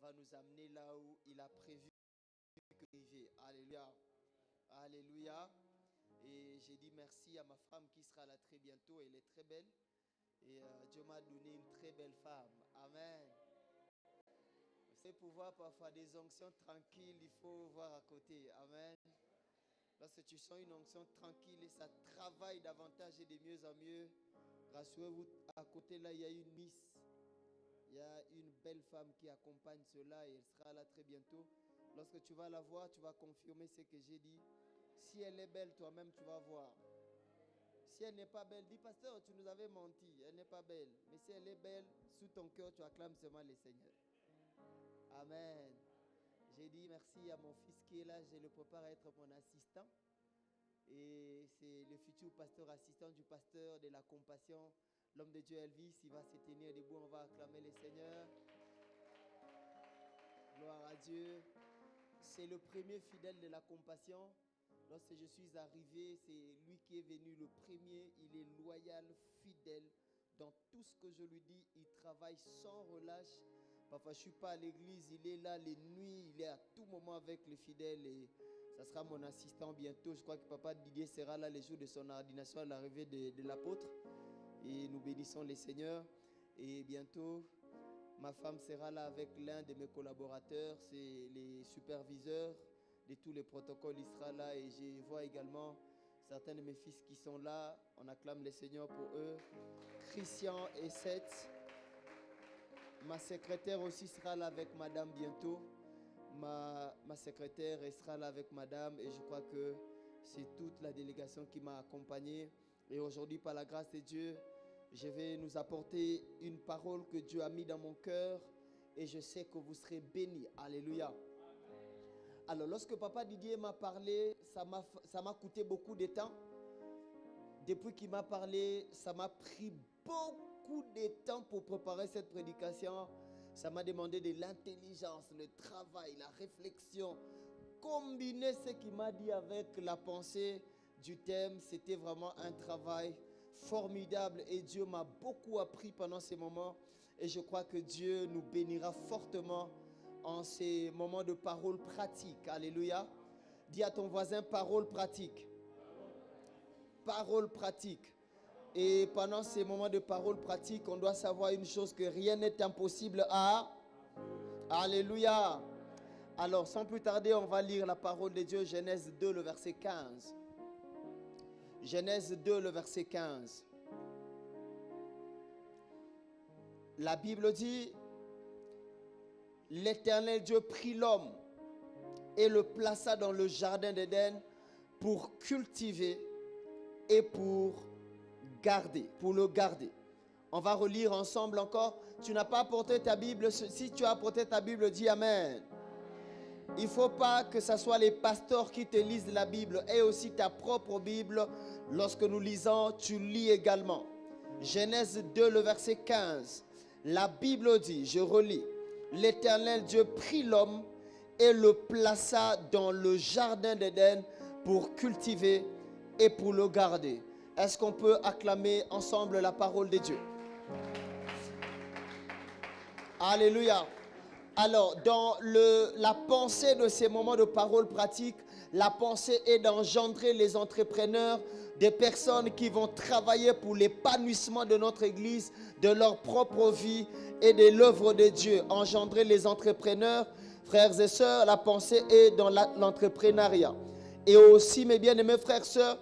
va nous amener là où il a prévu d'arriver. Alléluia. Alléluia. Et j'ai dit merci à ma femme qui sera là très bientôt. Elle est très belle. Et Dieu m'a donné une très belle femme. Amen. C'est pour voir parfois des onctions tranquilles, il faut voir à côté. Amen. Lorsque tu sens une onction tranquille et ça travaille davantage et de mieux en mieux, rassurez-vous, à côté là, il y a une miss. Il y a une belle femme qui accompagne cela et elle sera là très bientôt. Lorsque tu vas la voir, tu vas confirmer ce que j'ai dit. Si elle est belle, toi-même, tu vas voir. Si elle n'est pas belle, dis pasteur, tu nous avais menti. Elle n'est pas belle. Mais si elle est belle, sous ton cœur, tu acclames seulement le Seigneur. Amen. J'ai dit merci à mon fils qui est là. Je le prépare à être mon assistant. Et c'est le futur pasteur assistant du pasteur de la compassion, l'homme de Dieu Elvis. Il va se tenir debout. On va acclamer le Seigneur. Gloire à Dieu. C'est le premier fidèle de la compassion. Lorsque je suis arrivé, c'est lui qui est venu le premier. Il est loyal, fidèle. Dans tout ce que je lui dis, il travaille sans relâche. Parfois, je ne suis pas à l'église, il est là les nuits, il est à tout moment avec les fidèles. Et ça sera mon assistant bientôt. Je crois que papa Didier sera là les jours de son ordination à l'arrivée de l'apôtre. Et nous bénissons les Seigneurs. Et bientôt, ma femme sera là avec l'un de mes collaborateurs, c'est les superviseurs de tous les protocoles, il sera là. Et je vois également certains de mes fils qui sont là. On acclame le Seigneur pour eux. Christian et Seth. Ma secrétaire aussi sera là avec madame bientôt. Ma secrétaire sera là avec madame. Et je crois que c'est toute la délégation qui m'a accompagné. Et aujourd'hui, par la grâce de Dieu, je vais nous apporter une parole que Dieu a mis dans mon cœur. Et je sais que vous serez bénis. Alléluia. Alors, lorsque papa Didier m'a parlé, ça m'a coûté beaucoup de temps. Depuis qu'il m'a parlé, ça m'a pris beaucoup de temps pour préparer cette prédication. Ça m'a demandé de l'intelligence, le travail, la réflexion. Combiner ce qu'il m'a dit avec la pensée du thème, c'était vraiment un travail formidable. Et Dieu m'a beaucoup appris pendant ces moments. Et je crois que Dieu nous bénira fortement en ces moments de parole pratique. Alléluia. Dis à ton voisin, parole pratique. Parole pratique. Et pendant ces moments de parole pratique, on doit savoir une chose, que rien n'est impossible à... Alléluia. Alors, sans plus tarder, on va lire la parole de Dieu, Genèse 2, le verset 15. Genèse 2, le verset 15. La Bible dit: l'Éternel Dieu prit l'homme et le plaça dans le jardin d'Éden pour cultiver et pour le garder. On va relire ensemble encore. Tu n'as pas apporté ta Bible. Si tu as apporté ta Bible, dis Amen. Il ne faut pas que ce soit les pasteurs qui te lisent la Bible, et aussi ta propre Bible. Lorsque nous lisons, tu lis également. Genèse 2, le verset 15. La Bible dit, je relis: l'Éternel Dieu prit l'homme et le plaça dans le jardin d'Éden pour cultiver et pour le garder. Est-ce qu'on peut acclamer ensemble la parole de Dieu? Alléluia. Alors, dans la pensée de ces moments de parole pratique, la pensée est d'engendrer les entrepreneurs, des personnes qui vont travailler pour l'épanouissement de notre Église, de leur propre vie et de l'œuvre de Dieu. Engendrer les entrepreneurs, frères et sœurs, la pensée est dans l'entrepreneuriat. Et aussi, mes bien-aimés frères et sœurs,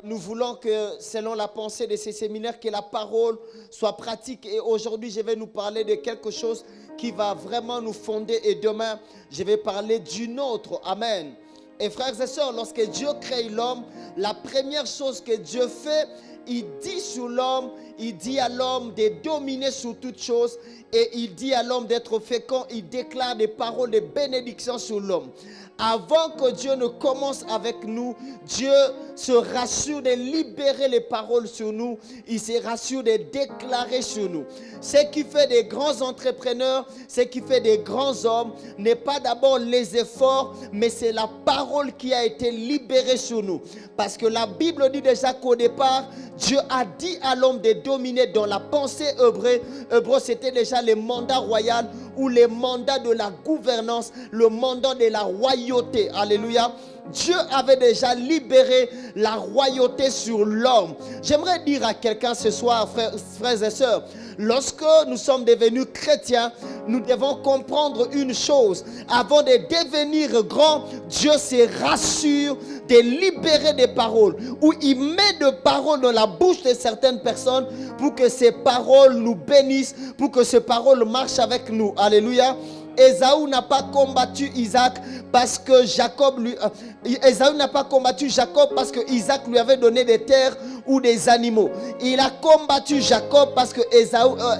nous voulons que, selon la pensée de ces séminaires, que la parole soit pratique. Et aujourd'hui, je vais nous parler de quelque chose qui va vraiment nous fonder. Et demain, je vais parler d'une autre. Amen. Et frères et sœurs, lorsque Dieu crée l'homme, la première chose que Dieu fait, il dit sur l'homme, il dit à l'homme de dominer sur toutes choses. Et il dit à l'homme d'être fécond. Il déclare des paroles de bénédiction sur l'homme. Avant que Dieu ne commence avec nous, Dieu se rassure de libérer les paroles sur nous. Il se rassure de déclarer sur nous. Ce qui fait des grands entrepreneurs, ce qui fait des grands hommes, n'est pas d'abord les efforts, mais c'est la parole qui a été libérée sur nous. Parce que la Bible dit déjà qu'au départ, Dieu a dit à l'homme de dominer. Dans la pensée hébreu, c'était déjà le mandat royal ou les mandats de la gouvernance, le mandat de la royauté. Alléluia. Dieu avait déjà libéré la royauté sur l'homme. J'aimerais dire à quelqu'un ce soir, frères et sœurs, lorsque nous sommes devenus chrétiens, nous devons comprendre une chose. Avant de devenir grand, Dieu se rassure de libérer des paroles, ou il met des paroles dans la bouche de certaines personnes pour que ces paroles nous bénissent, pour que ces paroles marchent avec nous. Alléluia. Ésaü n'a pas combattu Isaac parce que Ésaü n'a pas combattu Jacob parce que Isaac lui avait donné des terres ou des animaux. Il a combattu Jacob parce que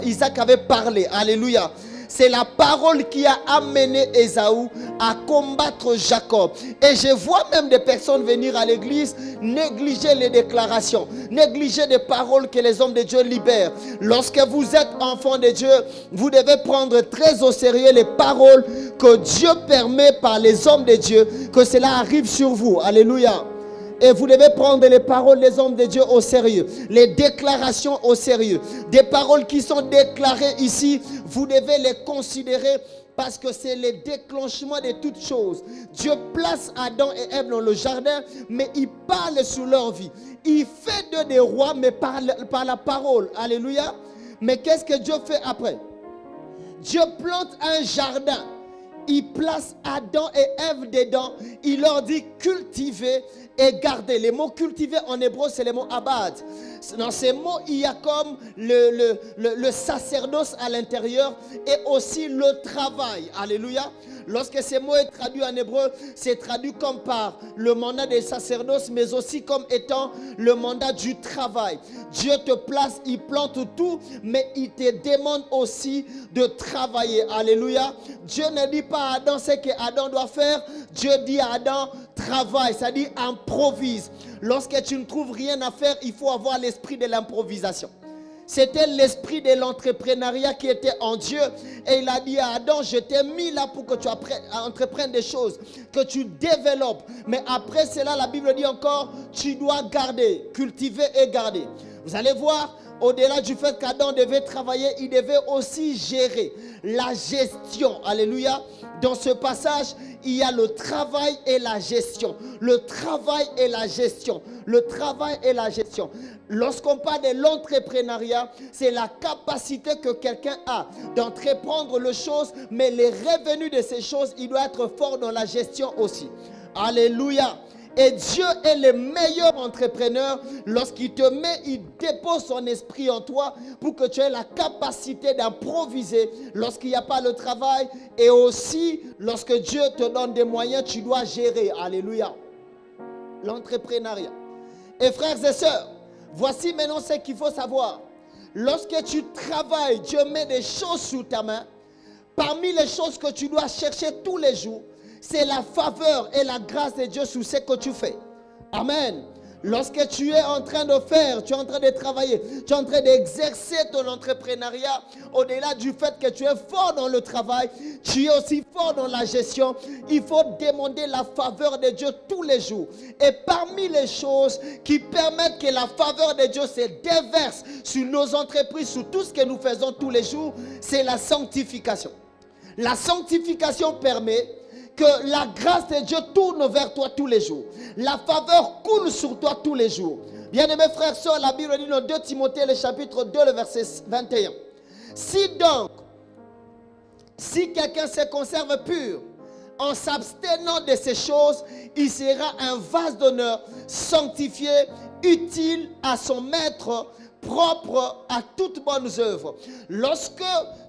Isaac avait parlé. Alléluia. C'est la parole qui a amené Ésaü à combattre Jacob. Et je vois même des personnes venir à l'église négliger les déclarations, négliger les paroles que les hommes de Dieu libèrent. Lorsque vous êtes enfant de Dieu, vous devez prendre très au sérieux les paroles que Dieu permet par les hommes de Dieu, que cela arrive sur vous. Alléluia. Et vous devez prendre les paroles des hommes de Dieu au sérieux, les déclarations au sérieux. Des paroles qui sont déclarées ici, vous devez les considérer parce que c'est le déclenchement de toutes choses. Dieu place Adam et Ève dans le jardin, mais il parle sur leur vie. Il fait d'eux des rois, mais par la parole. Alléluia. Mais qu'est-ce que Dieu fait après? Dieu plante un jardin. Il place Adam et Ève dedans. Il leur dit cultivez et gardez. Les mots cultiver en hébreu, c'est les mots abad. Dans ces mots, il y a comme le sacerdoce à l'intérieur et aussi le travail. Alléluia. Lorsque ces mots est traduit en hébreu, c'est traduit comme par le mandat des sacerdoces, mais aussi comme étant le mandat du travail. Dieu te place, il plante tout, mais il te demande aussi de travailler. Alléluia. Dieu ne dit pas à Adam ce qu'Adam doit faire. Dieu dit à Adam, travaille, c'est-à-dire improvise. Lorsque tu ne trouves rien à faire, il faut avoir l'esprit de l'improvisation. C'était l'esprit de l'entrepreneuriat qui était en Dieu. Et il a dit à Adam, je t'ai mis là pour que tu entreprennes des choses, que tu développes. Mais après cela, la Bible dit encore, tu dois garder, cultiver et garder. Vous allez voir, au-delà du fait qu'Adam devait travailler, il devait aussi gérer la gestion. Alléluia. Dans ce passage, il y a le travail et la gestion. Le travail et la gestion. Le travail et la gestion. Lorsqu'on parle de l'entrepreneuriat, c'est la capacité que quelqu'un a d'entreprendre les choses, mais les revenus de ces choses, il doit être fort dans la gestion aussi. Alléluia. Et Dieu est le meilleur entrepreneur. Lorsqu'il te met, il dépose son esprit en toi pour que tu aies la capacité d'improviser lorsqu'il n'y a pas le travail. Et aussi, lorsque Dieu te donne des moyens, tu dois gérer. Alléluia. L'entrepreneuriat. Et frères et sœurs, voici maintenant ce qu'il faut savoir. Lorsque tu travailles, Dieu met des choses sous ta main. Parmi les choses que tu dois chercher tous les jours, c'est la faveur et la grâce de Dieu sur ce que tu fais. Amen. Lorsque tu es en train de faire, tu es en train de travailler, tu es en train d'exercer ton entrepreneuriat, au-delà du fait que tu es fort dans le travail, tu es aussi fort dans la gestion. Il faut demander la faveur de Dieu tous les jours. Et parmi les choses qui permettent que la faveur de Dieu se déverse sur nos entreprises, sur tout ce que nous faisons tous les jours, c'est la sanctification. La sanctification permet que la grâce de Dieu tourne vers toi tous les jours. La faveur coule sur toi tous les jours. Bien-aimés frères et sœurs, la Bible dit dans 2 Timothée, le chapitre 2, le verset 21. Si quelqu'un se conserve pur, en s'abstenant de ces choses, il sera un vase d'honneur, sanctifié, utile à son maître, propre à toute bonne œuvre. Lorsque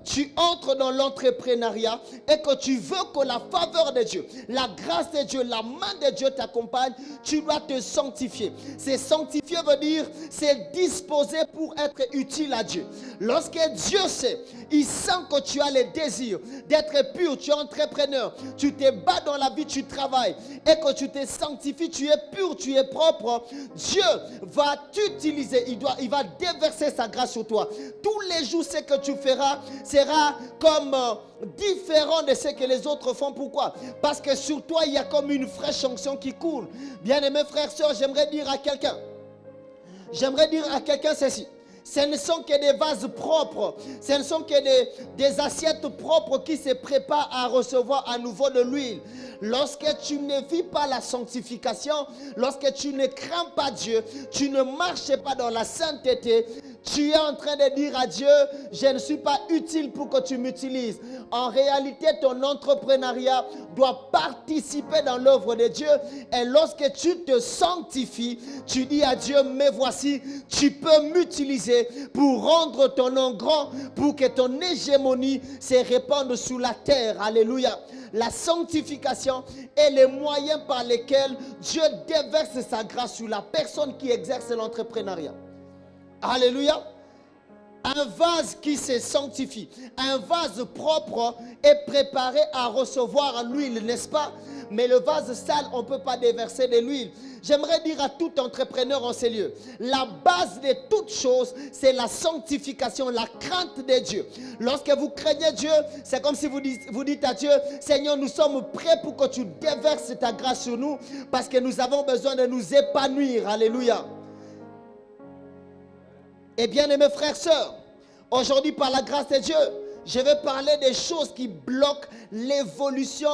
tu entres dans l'entrepreneuriat et que tu veux que la faveur de Dieu, la grâce de Dieu, la main de Dieu t'accompagne, tu dois te sanctifier. C'est sanctifier veut dire, c'est disposer pour être utile à Dieu. Lorsque Dieu sait, il sent que tu as le désir d'être pur, tu es entrepreneur, tu te bats dans la vie, tu travailles et que tu te sanctifies, tu es pur, tu es propre, Dieu va t'utiliser, il va déverser sa grâce sur toi. Tous les jours, ce que tu feras sera comme différent de ce que les autres font. Pourquoi? Parce que sur toi, il y a comme une fraîche onction qui coule. Bien-aimés frères et sœurs, j'aimerais dire à quelqu'un ceci. Ce ne sont que des vases propres. Ce ne sont que des assiettes propres qui se préparent à recevoir à nouveau de l'huile. Lorsque tu ne vis pas la sanctification, lorsque tu ne crains pas Dieu, tu ne marches pas dans la sainteté, tu es en train de dire à Dieu, je ne suis pas utile pour que tu m'utilises. En réalité, ton entrepreneuriat doit participer dans l'œuvre de Dieu. Et lorsque tu te sanctifies, tu dis à Dieu, me voici, tu peux m'utiliser pour rendre ton nom grand, pour que ton hégémonie se répande sur la terre. Alléluia. La sanctification est le moyen par lequel Dieu déverse sa grâce sur la personne qui exerce l'entrepreneuriat. Alléluia. Un vase qui se sanctifie, un vase propre est préparé à recevoir l'huile, n'est-ce pas? Mais le vase sale, on ne peut pas déverser de l'huile. J'aimerais dire à tout entrepreneur en ces lieux, la base de toute chose, c'est la sanctification, la crainte de Dieu. Lorsque vous craignez Dieu, c'est comme si vous dites à Dieu, Seigneur, nous sommes prêts pour que tu déverses ta grâce sur nous, parce que nous avons besoin de nous épanouir. Alléluia. Et bien aimés frères et sœurs, aujourd'hui par la grâce de Dieu, je vais parler des choses qui bloquent l'évolution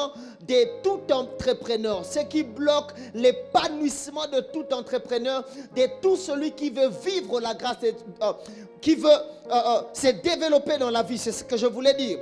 de tout entrepreneur. Ce qui bloque l'épanouissement de tout entrepreneur, de tout celui qui veut vivre la grâce, qui veut se développer dans la vie. C'est ce que je voulais dire.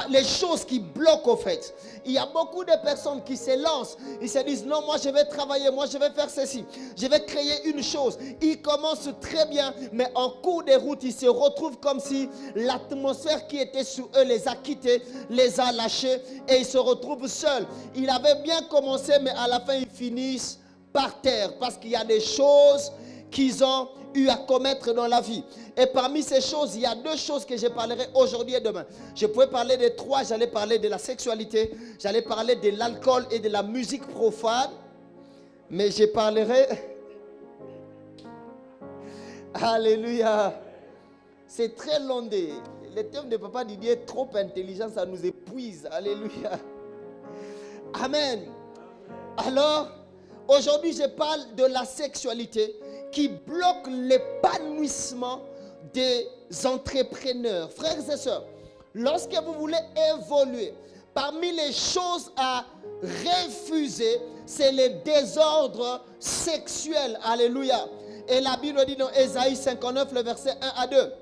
Les choses qui bloquent au fait. Il y a beaucoup de personnes qui se lancent. Ils se disent non, moi je vais travailler, moi je vais faire ceci. Je vais créer une chose. Ils commencent très bien, mais en cours de route, ils se retrouvent comme si l'atmosphère qui était sur eux les a quittés, les a lâchés et ils se retrouvent seuls. Ils avaient bien commencé, mais à la fin, ils finissent par terre parce qu'il y a des choses qu'ils ont eu à commettre dans la vie. Et parmi ces choses, il y a deux choses que je parlerai aujourd'hui et demain. Je pouvais parler de trois. J'allais parler de la sexualité, j'allais parler de l'alcool et de la musique profane. Mais je parlerai... Alléluia. C'est très long. Le thème de Papa Didier est trop intelligent, ça nous épuise. Alléluia. Amen. Alors, aujourd'hui, je parle de la sexualité qui bloque l'épanouissement des entrepreneurs. Frères et sœurs, lorsque vous voulez évoluer, parmi les choses à refuser, c'est le désordre sexuel. Alléluia. Et la Bible dit dans Ésaïe 59, le verset 1 à 2.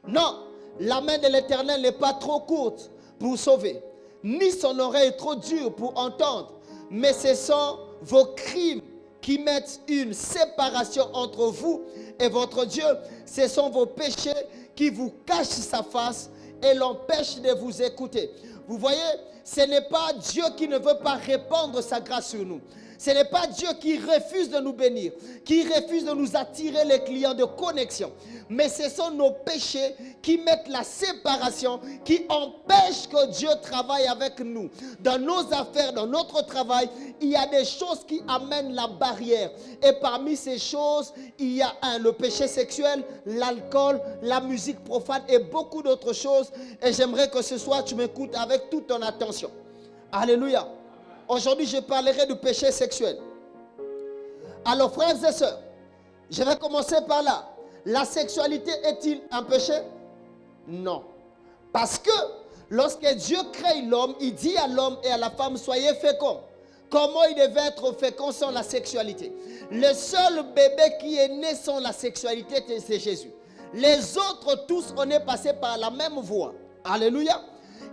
Non, la main de l'Éternel n'est pas trop courte pour sauver, ni son oreille trop dure pour entendre, mais ce sont vos crimes qui mettent une séparation entre vous et votre Dieu. Ce sont vos péchés qui vous cachent sa face et l'empêchent de vous écouter. Vous voyez, ce n'est pas Dieu qui ne veut pas répandre sa grâce sur nous. Ce n'est pas Dieu qui refuse de nous bénir, qui refuse de nous attirer les clients de connexion. Mais ce sont nos péchés qui mettent la séparation, qui empêchent que Dieu travaille avec nous. Dans nos affaires, dans notre travail, il y a des choses qui amènent la barrière. Et parmi ces choses, il y a le péché sexuel, l'alcool, la musique profane et beaucoup d'autres choses. Et j'aimerais que ce soir, tu m'écoutes avec toute ton attention. Alléluia. Aujourd'hui, je parlerai du péché sexuel. Alors, frères et sœurs, je vais commencer par là. La sexualité est-il un péché? Non. Parce que lorsque Dieu crée l'homme, il dit à l'homme et à la femme, soyez féconds. Comment il devait être fécond sans la sexualité? Le seul bébé qui est né sans la sexualité, c'est Jésus. Les autres, tous, on est passé par la même voie. Alléluia.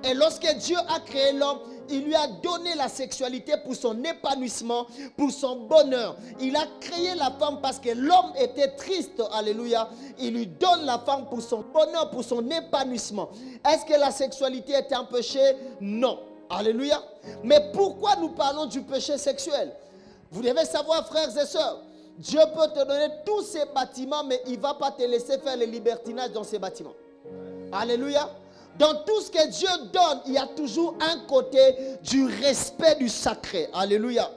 Et lorsque Dieu a créé l'homme, il lui a donné la sexualité pour son épanouissement, pour son bonheur. Il a créé la femme parce que l'homme était triste. Alléluia. Il lui donne la femme pour son bonheur, pour son épanouissement. Est-ce que la sexualité est un péché? Non. Alléluia. Mais pourquoi nous parlons du péché sexuel? Vous devez savoir, frères et sœurs, Dieu peut te donner tous ces bâtiments, mais il ne va pas te laisser faire le libertinage dans ces bâtiments. Alléluia. Dans tout ce que Dieu donne, il y a toujours un côté du respect du sacré. Alléluia.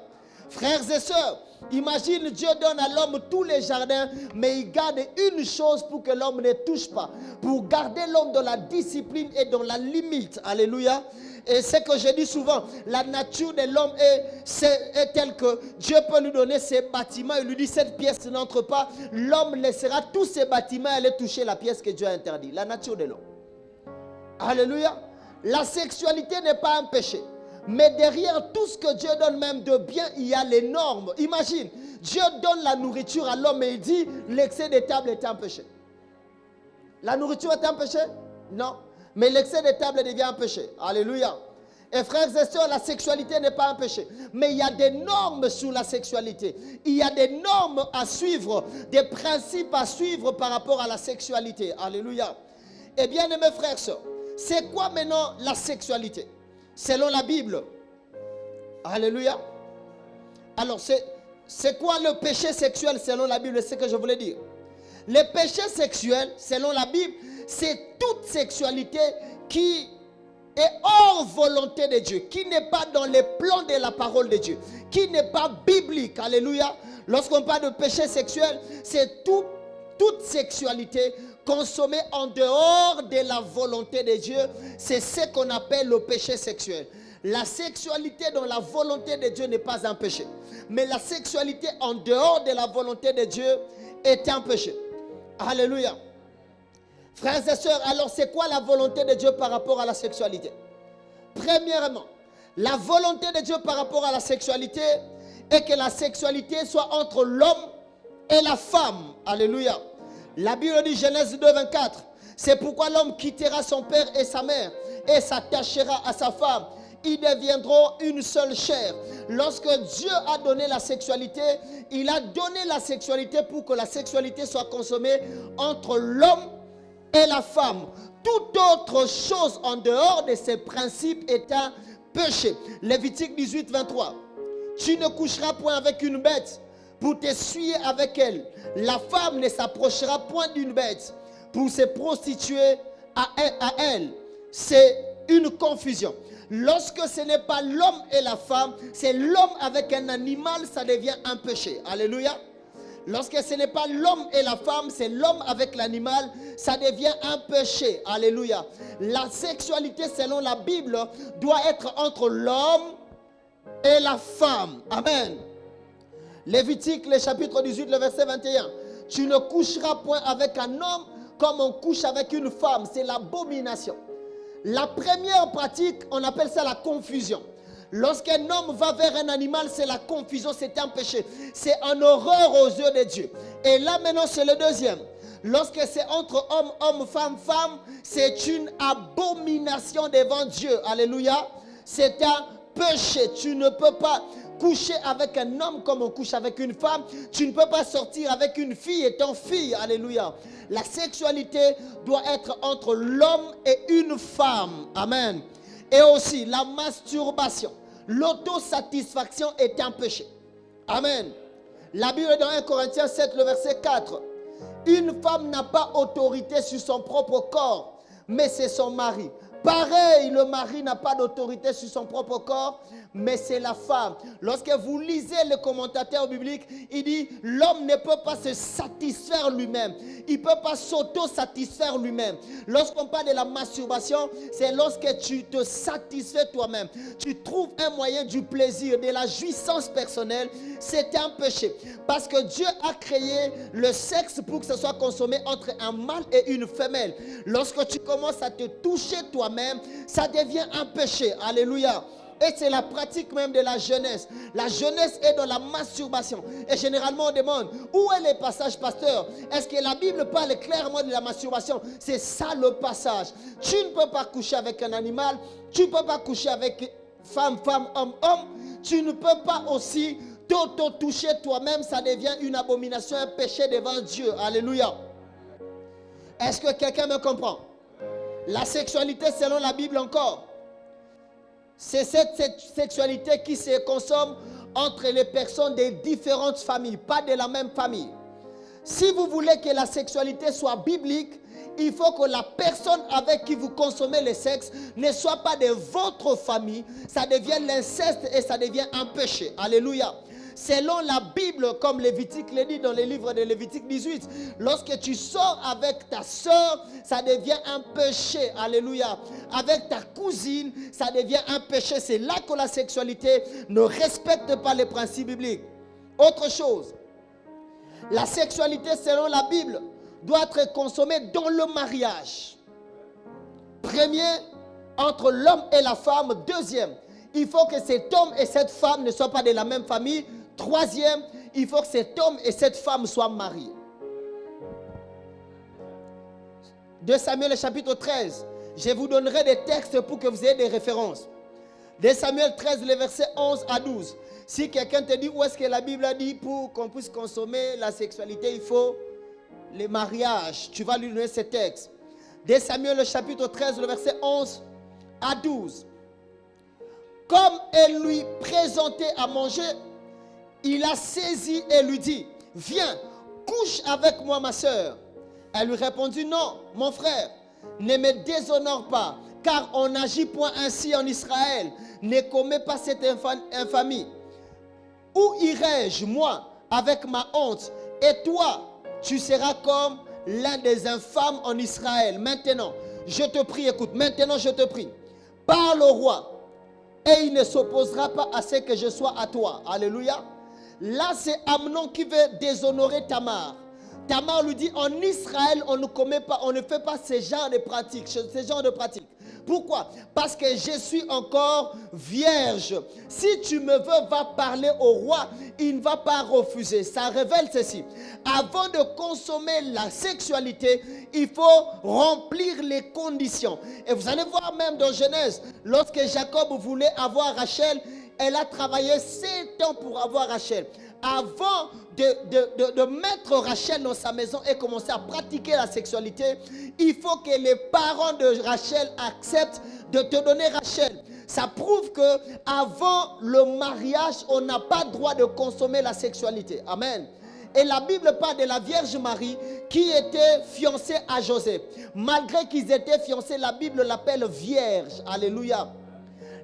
Frères et sœurs, Imagine, Dieu donne à l'homme tous les jardins, mais il garde une chose pour que l'homme ne touche pas. Pour garder l'homme dans la discipline et dans la limite. Alléluia. Et c'est que je dis souvent, la nature de l'homme est telle que Dieu peut lui donner ses bâtiments. Il lui dit, cette pièce n'entre pas. L'homme laissera tous ses bâtiments et aller toucher la pièce que Dieu a interdite. La nature de l'homme. Alléluia. La sexualité n'est pas un péché. Mais derrière tout ce que Dieu donne même de bien, il y a les normes. Imagine, Dieu donne la nourriture à l'homme et il dit, l'excès des tables est un péché. La nourriture est un péché? Non. Mais l'excès des tables devient un péché. Alléluia. Et frères et sœurs, la sexualité n'est pas un péché. Mais il y a des normes sur la sexualité. Il y a des normes à suivre, des principes à suivre par rapport à la sexualité. Alléluia. Et bien aimés frères et sœurs, c'est quoi maintenant la sexualité? Selon la Bible. Alléluia. Alors c'est quoi le péché sexuel selon la Bible? C'est ce que je voulais dire. Le péché sexuel selon la Bible, c'est toute sexualité qui est hors volonté de Dieu, qui n'est pas dans les plans de la parole de Dieu, qui n'est pas biblique. Alléluia. Lorsqu'on parle de péché sexuel, c'est toute sexualité consommée en dehors de la volonté de Dieu. C'est ce qu'on appelle le péché sexuel. La sexualité dans la volonté de Dieu n'est pas un péché. Mais la sexualité en dehors de la volonté de Dieu est un péché. Alléluia. Frères et sœurs, alors c'est quoi la volonté de Dieu par rapport à la sexualité? Premièrement, la volonté de Dieu par rapport à la sexualité est que la sexualité soit entre l'homme et la femme. Alléluia. La Bible dit, Genèse 2, 24, c'est pourquoi l'homme quittera son père et sa mère et s'attachera à sa femme. Ils deviendront une seule chair. Lorsque Dieu a donné la sexualité, il a donné la sexualité pour que la sexualité soit consommée entre l'homme et la femme. Toute autre chose en dehors de ces principes est un péché. Lévitique 18, 23. Tu ne coucheras point avec une bête pour t'essuyer avec elle. La femme ne s'approchera point d'une bête pour se prostituer à elle. C'est une confusion. Lorsque ce n'est pas l'homme et la femme, c'est l'homme avec un animal, ça devient un péché. Alléluia. Lorsque ce n'est pas l'homme et la femme, c'est l'homme avec l'animal, ça devient un péché. Alléluia. La sexualité, selon la Bible, doit être entre l'homme et la femme. Amen. Lévitique, le chapitre 18, le verset 21. Tu ne coucheras point avec un homme comme on couche avec une femme. C'est l'abomination. La première pratique, on appelle ça la confusion. Lorsqu'un homme va vers un animal, c'est la confusion, c'est un péché. C'est une horreur aux yeux de Dieu. Et là maintenant, c'est le deuxième. Lorsque c'est entre homme, homme, femme, femme, c'est une abomination devant Dieu. Alléluia. C'est un péché. Tu ne peux pas coucher avec un homme comme on couche avec une femme. Tu ne peux pas sortir avec une fille étant fille. Alléluia. La sexualité doit être entre l'homme et une femme. Amen. Et aussi la masturbation. L'autosatisfaction est un péché. Amen. La Bible dans 1 Corinthiens 7, le verset 4. Une femme n'a pas autorité sur son propre corps, mais c'est son mari. Pareil, le mari n'a pas d'autorité sur son propre corps, mais c'est la femme. Lorsque vous lisez le commentateur biblique, il dit, l'homme ne peut pas se satisfaire lui-même. Il ne peut pas s'auto-satisfaire lui-même. Lorsqu'on parle de la masturbation, c'est lorsque tu te satisfais toi-même. Tu trouves un moyen du plaisir, de la jouissance personnelle. C'est un péché. Parce que Dieu a créé le sexe pour que ce soit consommé entre un mâle et une femelle. Lorsque tu commences à te toucher toi-même, ça devient un péché. Alléluia. Et c'est la pratique même de la jeunesse. La jeunesse est dans la masturbation. Et généralement on demande, où est le passage, pasteur? Est-ce que la Bible parle clairement de la masturbation? C'est ça le passage. Tu ne peux pas coucher avec un animal. Tu ne peux pas coucher avec femme, femme, homme, homme. Tu ne peux pas aussi t'auto-toucher toi-même. Ça devient une abomination, un péché devant Dieu. Alléluia. Est-ce que quelqu'un me comprend? La sexualité selon la Bible encore, c'est cette sexualité qui se consomme entre les personnes de différentes familles, pas de la même famille. Si vous voulez que la sexualité soit biblique, il faut que la personne avec qui vous consommez le sexe ne soit pas de votre famille. Ça devient l'inceste et ça devient un péché. Alléluia. selon la Bible, comme Lévitique le dit dans les livres de Lévitique 18, lorsque tu sors avec ta soeur, ça devient un péché. Alléluia. Avec ta cousine, ça devient un péché. C'est là que la sexualité ne respecte pas les principes bibliques. Autre chose, la sexualité selon la Bible doit être consommée dans le mariage. Premier, entre l'homme et la femme. Deuxième, il faut que cet homme et cette femme ne soient pas de la même famille. Troisième, il faut que cet homme et cette femme soient mariés. 2 Samuel chapitre 13. Je vous donnerai des textes pour que vous ayez des références. 2 Samuel 13, les versets 11 à 12. Si quelqu'un te dit où est-ce que la Bible a dit pour qu'on puisse consommer la sexualité, il faut les mariages. Tu vas lui donner ces textes. 2 Samuel chapitre 13, le verset 11 à 12. Comme elle lui présentait à manger, il a saisi et lui dit, viens, couche avec moi ma soeur. Elle lui répondit, non, mon frère, ne me déshonore pas, car on n'agit point ainsi en Israël. Ne commets pas cette infamie. Où irai-je, moi, avec ma honte? Et toi, tu seras comme l'un des infâmes en Israël. Maintenant, je te prie, écoute, maintenant je te prie, parle au roi, et il ne s'opposera pas à ce que je sois à toi. Alléluia. Là, c'est Amnon qui veut déshonorer Tamar. Tamar lui dit, en Israël, on ne commet pas, on ne fait pas ce genre de pratiques. Pourquoi? Parce que je suis encore vierge. Si tu me veux, va parler au roi, il ne va pas refuser. Ça révèle ceci. Avant de consommer la sexualité, il faut remplir les conditions. Et vous allez voir même dans Genèse, lorsque Jacob voulait avoir Rachel, elle a travaillé 7 ans pour avoir Rachel. Avant de mettre Rachel dans sa maison et commencer à pratiquer la sexualité, il faut que les parents de Rachel acceptent de te donner Rachel. Ça prouve que avant le mariage, on n'a pas le droit de consommer la sexualité. Amen. Et la Bible parle de la Vierge Marie qui était fiancée à Joseph. Malgré qu'ils étaient fiancés, la Bible l'appelle vierge. Alléluia.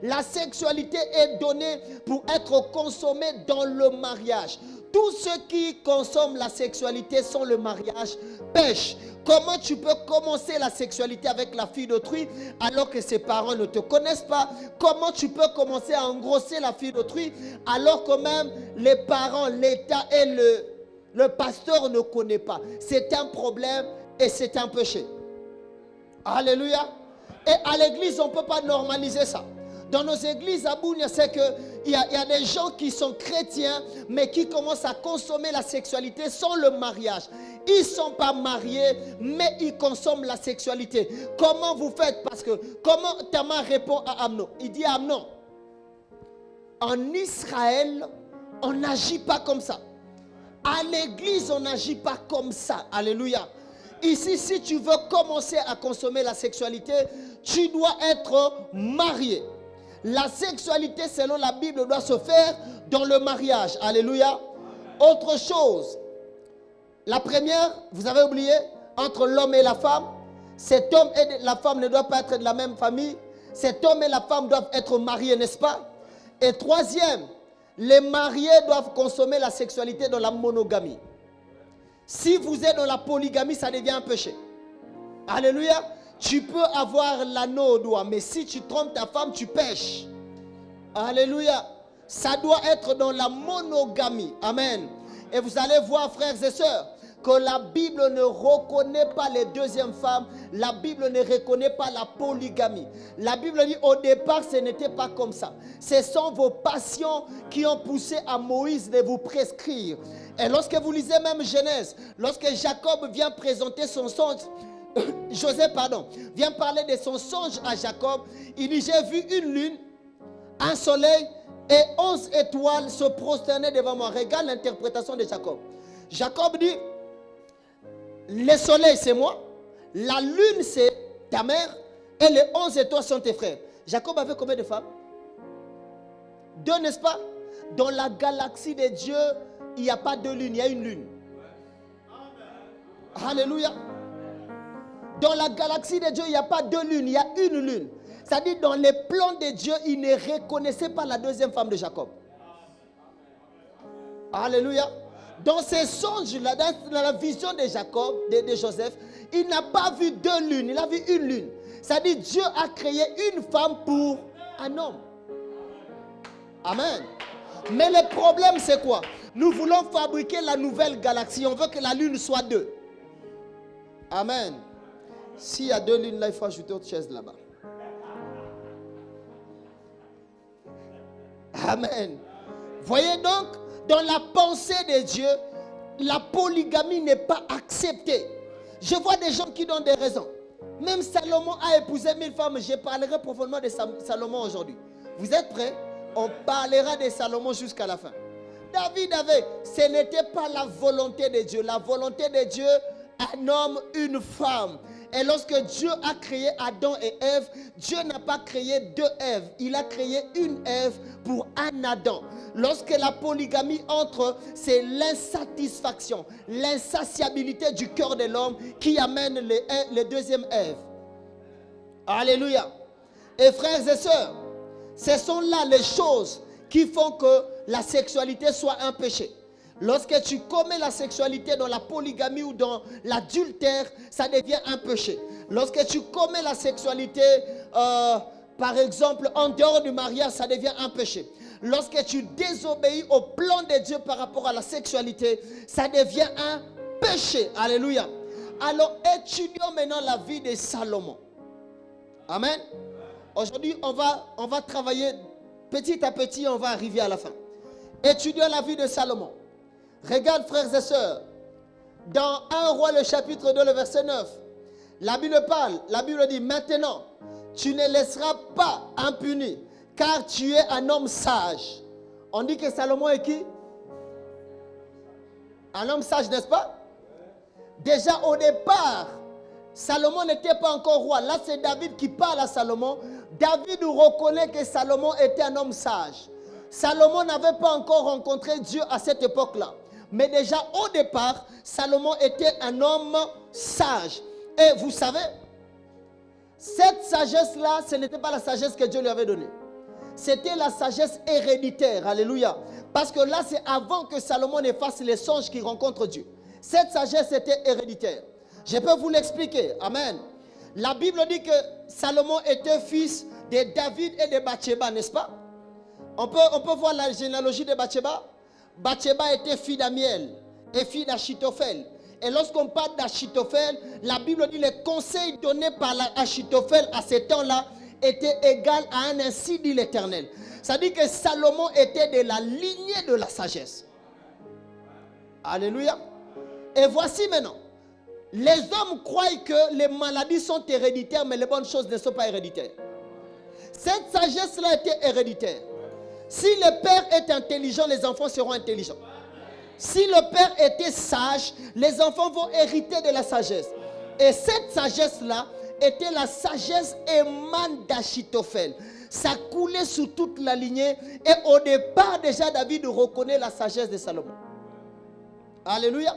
La sexualité est donnée pour être consommée dans le mariage. Tous ceux qui consomment la sexualité sans le mariage pêchent. Comment tu peux commencer la sexualité avec la fille d'autrui alors que ses parents ne te connaissent pas? Comment tu peux commencer à engrosser la fille d'autrui alors que même les parents, l'État et le pasteur ne connaissent pas? C'est un problème et c'est un péché. Alléluia. Et à l'église, on ne peut pas normaliser ça. Dans nos églises à Bounia, c'est qu'il y a des gens qui sont chrétiens, mais qui commencent à consommer la sexualité sans le mariage. Ils ne sont pas mariés, mais ils consomment la sexualité. Comment vous faites? Parce que, comment Tamar répond à Amnon? Il dit à Amnon, en Israël, on n'agit pas comme ça. À l'église, on n'agit pas comme ça. Alléluia. Ici, si tu veux commencer à consommer la sexualité, tu dois être marié. La sexualité, selon la Bible, doit se faire dans le mariage. Alléluia. Autre chose. La première, vous avez oublié, entre l'homme et la femme. Cet homme et la femme ne doivent pas être de la même famille. Cet homme et la femme doivent être mariés, n'est-ce pas? Et troisième, les mariés doivent consommer la sexualité dans la monogamie. Si vous êtes dans la polygamie, ça devient un péché. Alléluia. Tu peux avoir l'anneau au doigt, mais si tu trompes ta femme, tu pèches. Alléluia. Ça doit être dans la monogamie. Amen. Et vous allez voir, frères et sœurs, que la Bible ne reconnaît pas les deuxièmes femmes. La Bible ne reconnaît pas la polygamie. La Bible dit au départ, ce n'était pas comme ça. Ce sont vos passions qui ont poussé à Moïse de vous prescrire. Et lorsque vous lisez même Genèse, lorsque Jacob vient présenter son songe, Joseph, vient parler de son songe à Jacob. Il dit, j'ai vu une lune, un soleil et 11 étoiles se prosterner devant moi. Regarde l'interprétation de Jacob. Jacob dit, le soleil c'est moi, la lune c'est ta mère et les 11 étoiles sont tes frères. Jacob avait combien de femmes? 2, n'est-ce pas? Dans la galaxie de Dieu, il n'y a pas 2 lunes, il y a une lune. Alléluia. Dans la galaxie de Dieu, il n'y a pas 2 lunes, il y a une lune. C'est-à-dire, dans les plans de Dieu, il ne reconnaissait pas la deuxième femme de Jacob. Alléluia. Dans ces songes-là, dans la vision de Jacob, de Joseph, il n'a pas vu deux lunes, il a vu une lune. C'est-à-dire Dieu a créé une femme pour un homme. Amen. Mais le problème c'est quoi? Nous voulons fabriquer la nouvelle galaxie. On veut que la lune soit deux. Amen. S'il y a deux lunes là, il faut ajouter autre chaise là-bas. Amen. Voyez donc, dans la pensée de Dieu, la polygamie n'est pas acceptée. Je vois des gens qui donnent des raisons. Même Salomon a épousé 1000 femmes. Je parlerai profondément de Salomon aujourd'hui. Vous êtes prêts? On parlera de Salomon jusqu'à la fin. David avait, ce n'était pas la volonté de Dieu. La volonté de Dieu, un homme, une femme. Et lorsque Dieu a créé Adam et Ève, Dieu n'a pas créé deux Èves. Il a créé une Ève pour un Adam. Lorsque la polygamie entre, c'est l'insatisfaction, l'insatiabilité du cœur de l'homme qui amène les deuxièmes Èves. Alléluia. Et frères et sœurs, ce sont là les choses qui font que la sexualité soit un péché. Lorsque tu commets la sexualité dans la polygamie ou dans l'adultère, ça devient un péché. Lorsque tu commets la sexualité, par exemple, en dehors du mariage, ça devient un péché. Lorsque tu désobéis au plan de Dieu par rapport à la sexualité, ça devient un péché. Alléluia. Alors, étudions maintenant la vie de Salomon. Amen. Aujourd'hui, on va travailler petit à petit, on va arriver à la fin. Étudions la vie de Salomon. Regarde, frères et sœurs, dans 1 Roi, le chapitre 2, le verset 9, la Bible parle, la Bible dit, maintenant, tu ne laisseras pas impuni, car tu es un homme sage. On dit que Salomon est qui? Un homme sage, n'est-ce pas? Déjà au départ, Salomon n'était pas encore roi. Là, c'est David qui parle à Salomon. David reconnaît que Salomon était un homme sage. Salomon n'avait pas encore rencontré Dieu à cette époque-là. Mais déjà au départ, Salomon était un homme sage. Et vous savez, cette sagesse-là, ce n'était pas la sagesse que Dieu lui avait donnée. C'était la sagesse héréditaire. Alléluia. Parce que là, c'est avant que Salomon ne fasse les songes qu'il rencontre Dieu. Cette sagesse était héréditaire. Je peux vous l'expliquer. Amen. La Bible dit que Salomon était fils de David et de Bathsheba, n'est-ce pas? On peut voir la généalogie de Bathsheba. Bathsheba était fille d'Amiel et fille d'Achitophel. Et lorsqu'on parle d'Achitophel, la Bible dit que les conseils donnés par Achitophel à ce temps-là étaient égaux à un ainsi dit l'Éternel. Ça dit que Salomon était de la lignée de la sagesse. Alléluia. Et voici maintenant. Les hommes croient que les maladies sont héréditaires, mais les bonnes choses ne sont pas héréditaires. Cette sagesse-là était héréditaire. Si le père est intelligent, les enfants seront intelligents. Si le père était sage, les enfants vont hériter de la sagesse. Et cette sagesse-là était la sagesse émane d'Achitophel. Ça coulait sous toute la lignée. Et au départ, déjà, David reconnaît la sagesse de Salomon. Alléluia.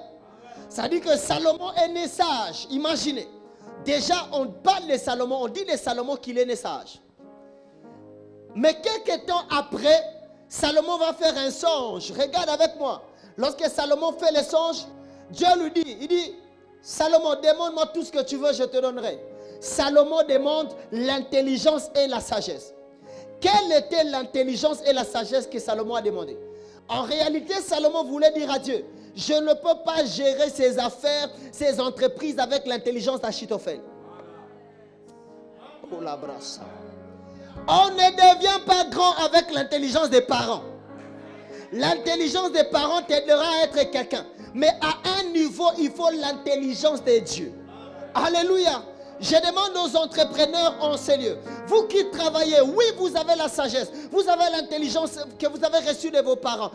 Ça dit que Salomon est né sage. Imaginez. Déjà, on parle de Salomon, on dit de Salomon qu'il est né sage. Mais quelques temps après, Salomon va faire un songe. Regarde avec moi. Lorsque Salomon fait le songe, Dieu lui dit, il dit, Salomon, demande-moi tout ce que tu veux, je te donnerai. Salomon demande l'intelligence et la sagesse. Quelle était l'intelligence et la sagesse que Salomon a demandé? En réalité, Salomon voulait dire à Dieu, je ne peux pas gérer ses affaires, ses entreprises avec l'intelligence d'Achitophel. Oh la brasse. On ne devient pas grand avec l'intelligence des parents. L'intelligence des parents t'aidera à être quelqu'un. Mais à un niveau, il faut l'intelligence de Dieu. Alléluia. Je demande aux entrepreneurs en ces lieux. Vous qui travaillez, oui, vous avez la sagesse. Vous avez l'intelligence que vous avez reçue de vos parents.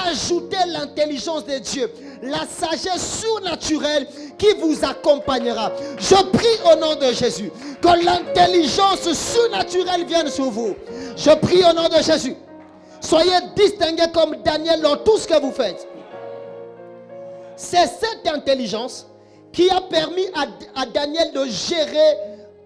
Ajoutez l'intelligence de Dieu. La sagesse surnaturelle qui vous accompagnera. Je prie au nom de Jésus que l'intelligence surnaturelle vienne sur vous. Je prie au nom de Jésus. Soyez distingués comme Daniel dans tout ce que vous faites. C'est cette intelligence qui a permis à Daniel de gérer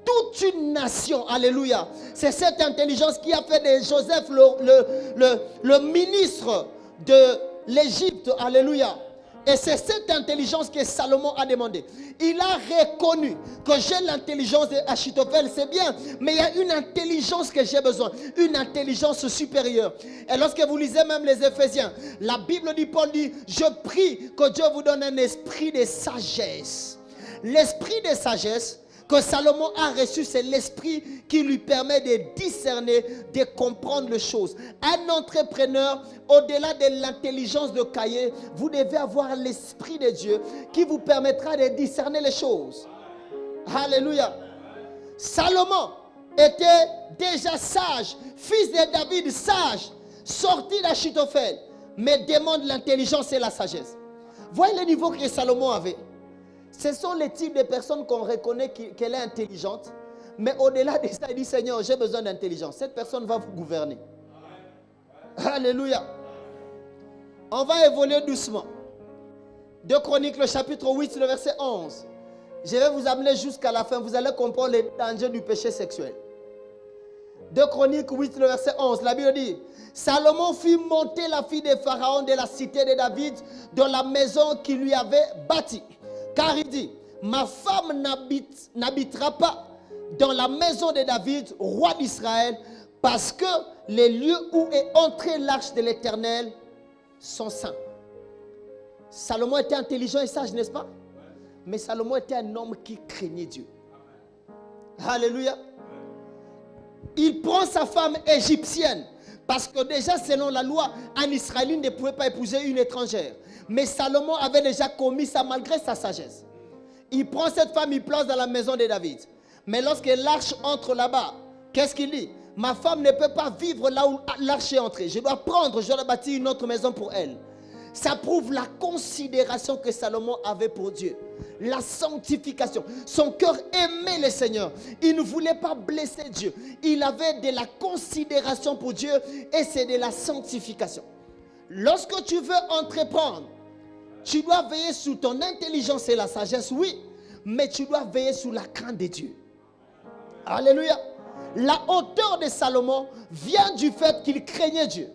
toute une nation. Alléluia. C'est cette intelligence qui a fait de Joseph le ministre de l'Égypte. Alléluia. Et c'est cette intelligence que Salomon a demandé. Il a reconnu que j'ai l'intelligence d'Achitophel, c'est bien, mais il y a une intelligence que j'ai besoin, une intelligence supérieure. Et lorsque vous lisez même les Éphésiens, la Bible dit, Paul dit, je prie que Dieu vous donne un esprit de sagesse. L'esprit de sagesse que Salomon a reçu, c'est l'esprit qui lui permet de discerner, de comprendre les choses. Un entrepreneur, au-delà de l'intelligence de cahier, vous devez avoir l'esprit de Dieu qui vous permettra de discerner les choses. Alléluia. Salomon était déjà sage, fils de David sage, sorti d'Achitophel, mais demande l'intelligence et la sagesse. Voyez le niveau que Salomon avait. Ce sont les types de personnes qu'on reconnaît qu'elle est intelligente. Mais au-delà de ça, il dit, Seigneur, j'ai besoin d'intelligence. Cette personne va vous gouverner. Alléluia. On va évoluer doucement. 2 Chroniques, le chapitre 8, le verset 11. Je vais vous amener jusqu'à la fin. Vous allez comprendre les dangers du péché sexuel. 2 Chroniques 8, le verset 11. La Bible dit, Salomon fit monter la fille de Pharaon de la cité de David dans la maison qu'il lui avait bâtie. Car il dit, ma femme n'habitera pas dans la maison de David, roi d'Israël, parce que les lieux où est entrée l'arche de l'Éternel sont saints. Salomon était intelligent et sage, n'est-ce pas? Mais Salomon était un homme qui craignait Dieu. Alléluia. Il prend sa femme égyptienne, parce que déjà selon la loi, un Israélite ne pouvait pas épouser une étrangère. Mais Salomon avait déjà commis ça malgré sa sagesse. Il prend cette femme, il place dans la maison de David. Mais lorsque l'arche entre là-bas, qu'est-ce qu'il dit? Ma femme ne peut pas vivre là où l'arche est entrée. Je dois bâtir une autre maison pour elle. Ça prouve la considération que Salomon avait pour Dieu. La sanctification. Son cœur aimait le Seigneur. Il ne voulait pas blesser Dieu. Il avait de la considération pour Dieu et c'est de la sanctification. Lorsque tu veux entreprendre, tu dois veiller sur ton intelligence et la sagesse, oui, mais tu dois veiller sur la crainte de Dieu. Alléluia. La hauteur de Salomon vient du fait qu'il craignait Dieu.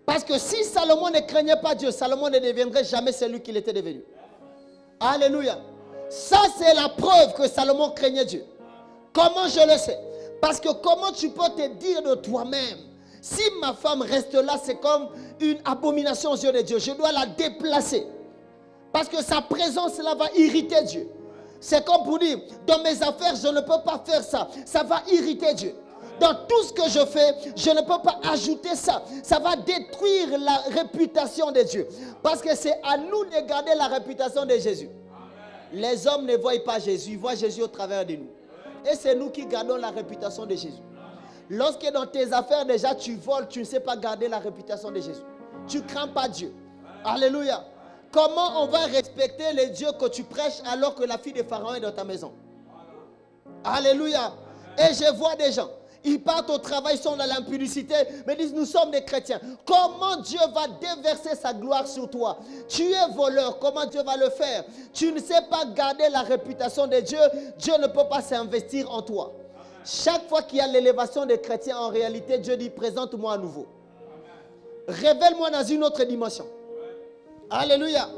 Parce que si Salomon ne craignait pas Dieu, Salomon ne deviendrait jamais celui qu'il était devenu. Alléluia. Ça, c'est la preuve que Salomon craignait Dieu. Comment je le sais? Parce que comment tu peux te dire de toi-même, si ma femme reste là, c'est comme une abomination aux yeux de Dieu. Je dois la déplacer. Parce que sa présence là va irriter Dieu. C'est comme pour dire, dans mes affaires, je ne peux pas faire ça. Ça va irriter Dieu. Dans tout ce que je fais, je ne peux pas ajouter ça. Ça va détruire la réputation de Dieu. Parce que c'est à nous de garder la réputation de Jésus. Les hommes ne voient pas Jésus, ils voient Jésus au travers de nous. Et c'est nous qui gardons la réputation de Jésus. Lorsque dans tes affaires déjà tu voles, tu ne sais pas garder la réputation de Jésus. Tu ne crains pas Dieu. Alléluia. Comment on va respecter les dieux que tu prêches alors que la fille de Pharaon est dans ta maison? Alléluia. Et je vois des gens, ils partent au travail, ils sont dans l'impudicité, mais disent nous sommes des chrétiens. Comment Dieu va déverser sa gloire sur toi? Tu es voleur, comment Dieu va le faire? Tu ne sais pas garder la réputation de Dieu, Dieu ne peut pas s'investir en toi. Chaque fois qu'il y a l'élévation des chrétiens, en réalité, Dieu dit présente-moi à nouveau. Révèle-moi dans une autre dimension. Alléluia.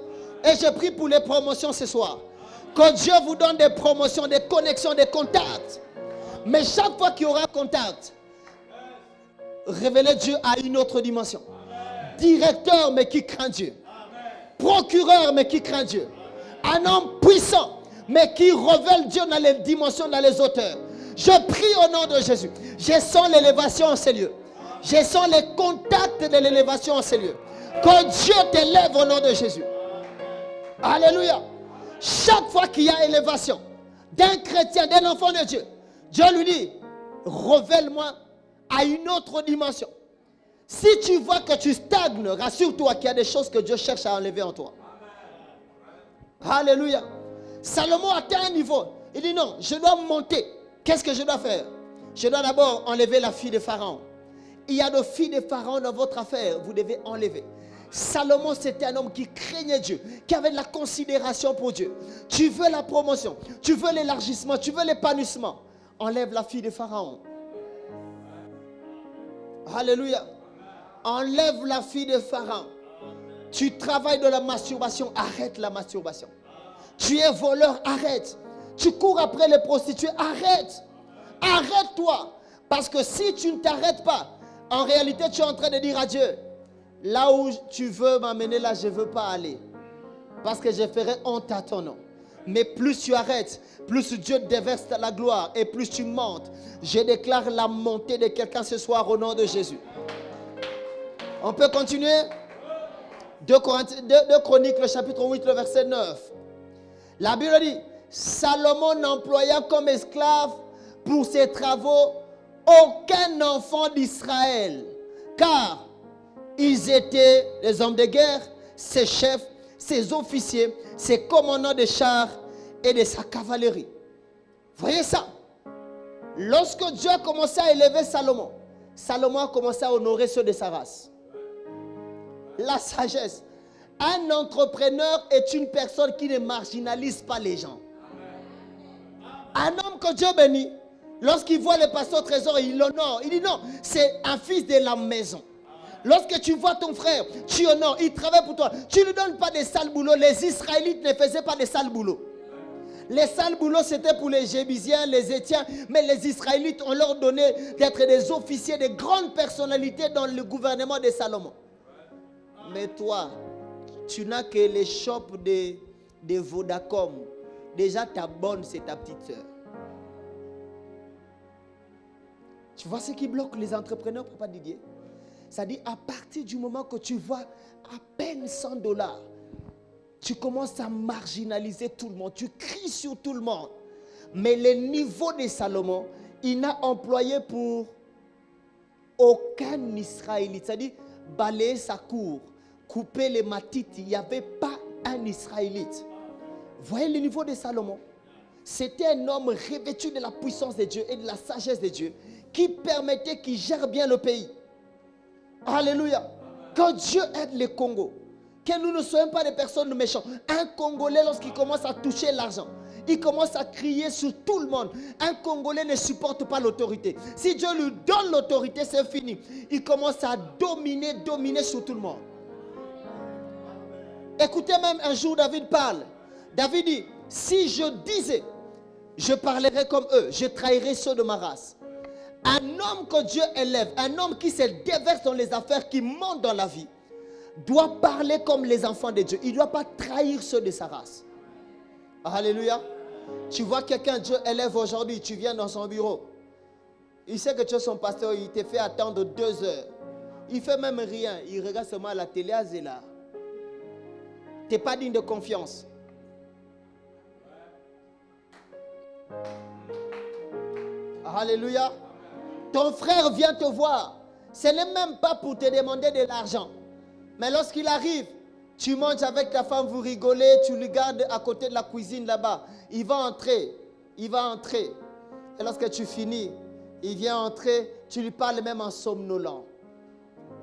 Et je prie pour les promotions ce soir. Que Dieu vous donne des promotions, des connexions, des contacts. Mais chaque fois qu'il y aura contact, révélez Dieu à une autre dimension. Directeur, mais qui craint Dieu. Procureur, mais qui craint Dieu. Un homme puissant, mais qui révèle Dieu dans les dimensions, dans les hauteurs. Je prie au nom de Jésus. Je sens l'élévation en ces lieux. Je sens les contacts de l'élévation en ces lieux. Que Dieu t'élève au nom de Jésus. Alléluia. Chaque fois qu'il y a élévation d'un chrétien, d'un enfant de Dieu, Dieu lui dit, révèle-moi à une autre dimension. Si tu vois que tu stagnes, rassure-toi qu'il y a des choses que Dieu cherche à enlever en toi. Alléluia. Salomon atteint un niveau. Il dit non, je dois monter. Qu'est-ce que je dois faire? Je dois d'abord enlever la fille de Pharaon. Il y a des filles de Pharaon dans votre affaire, vous devez enlever. Salomon, c'était un homme qui craignait Dieu, qui avait de la considération pour Dieu. Tu veux la promotion, tu veux l'élargissement, tu veux l'épanouissement. Enlève la fille de Pharaon. Alléluia. Enlève la fille de Pharaon. Tu travailles de la masturbation, arrête la masturbation. Tu es voleur, arrête. Tu cours après les prostituées, arrête. Arrête-toi. Parce que si tu ne t'arrêtes pas, en réalité, tu es en train de dire à Dieu, là où tu veux m'amener, là, je ne veux pas aller. Parce que je ferai honte à ton nom. Mais plus tu arrêtes, plus Dieu déverse la gloire et plus tu montes. Je déclare la montée de quelqu'un ce soir au nom de Jésus. On peut continuer? 2 Chroniques, le chapitre 8, le verset 9. La Bible dit, Salomon n'employa comme esclave pour ses travaux aucun enfant d'Israël, car ils étaient les hommes de guerre, ses chefs, ses officiers, ses commandants de chars et de sa cavalerie. Voyez ça? Lorsque Dieu a commencé à élever Salomon, Salomon a commencé à honorer ceux de sa race. La sagesse. Un entrepreneur est une personne qui ne marginalise pas les gens. Un homme que Dieu bénit, lorsqu'il voit le pasteur Trésor, il l'honore. Il dit non, c'est un fils de la maison. Lorsque tu vois ton frère, tu honores, il travaille pour toi. Tu ne lui donnes pas des sales boulots. Les Israélites ne faisaient pas des sales boulots. Les sales boulots, c'était pour les Jébusiens, les Étiens. Mais les Israélites, on leur donnait d'être des officiers, de grandes personnalités dans le gouvernement de Salomon. Mais toi, tu n'as que les shops de Vodacom. Déjà, ta bonne, c'est ta petite soeur. Tu vois ce qui bloque les entrepreneurs, Papa Didier? Ça dit, à partir du moment que tu vois à peine $100, tu commences à marginaliser tout le monde. Tu cries sur tout le monde. Mais le niveau de Salomon, il n'a employé pour aucun Israélite. C'est-à-dire, balayer sa cour, couper les matites. Il n'y avait pas un Israélite. Voyez le niveau de Salomon. C'était un homme revêtu de la puissance de Dieu et de la sagesse de Dieu qui permettait qu'il gère bien le pays. Alléluia. Que Dieu aide le Congo. Que nous ne soyons pas des personnes méchantes. Un Congolais, lorsqu'il commence à toucher l'argent, il commence à crier sur tout le monde. Un Congolais ne supporte pas l'autorité. Si Dieu lui donne l'autorité, c'est fini. Il commence à dominer sur tout le monde. Écoutez, même un jour, David parle. David dit, si je disais, je parlerai comme eux, je trahirai ceux de ma race. Un homme que Dieu élève, un homme qui se déverse dans les affaires, qui monte dans la vie, doit parler comme les enfants de Dieu. Il ne doit pas trahir ceux de sa race. Alléluia. Tu vois quelqu'un, Dieu élève aujourd'hui, tu viens dans son bureau. Il sait que tu es son pasteur, il te fait attendre 2 heures. Il ne fait même rien, il regarde seulement à la télé à Zéla. Tu n'es pas digne de confiance. Alléluia. Ton frère vient te voir. Ce n'est même pas pour te demander de l'argent. Mais lorsqu'il arrive, tu manges avec ta femme, vous rigolez, tu le gardes à côté de la cuisine là-bas. Il va entrer. Et lorsque tu finis, il vient entrer, tu lui parles même en somnolent.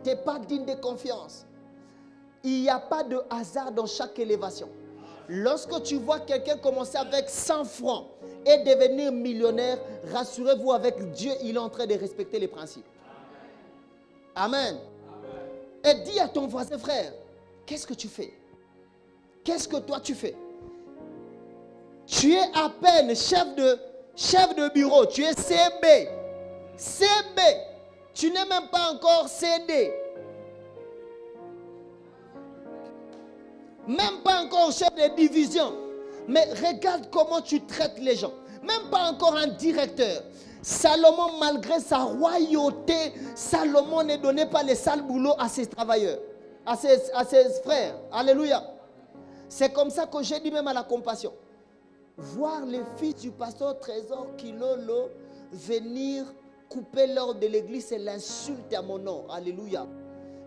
Tu n'es pas digne de confiance. Il n'y a pas de hasard dans chaque élévation. Lorsque tu vois quelqu'un commencer avec 100 francs et devenir millionnaire, rassurez-vous, avec Dieu, il est en train de respecter les principes. Amen. Et dis à ton voisin, frère, qu'est-ce que tu fais? Qu'est-ce que toi tu fais? Tu es à peine chef de bureau, tu es CB. CB. Tu n'es même pas encore CD. Même pas encore chef de division. Mais regarde comment tu traites les gens. Même pas encore un directeur. Salomon, malgré sa royauté, Salomon ne donnait pas les sales boulots à ses travailleurs, à ses frères. Alléluia. C'est comme ça que j'ai dit même à la compassion. Voir les fils du pasteur Trésor Kilolo venir couper l'ordre de l'église, c'est l'insulte à mon nom. Alléluia.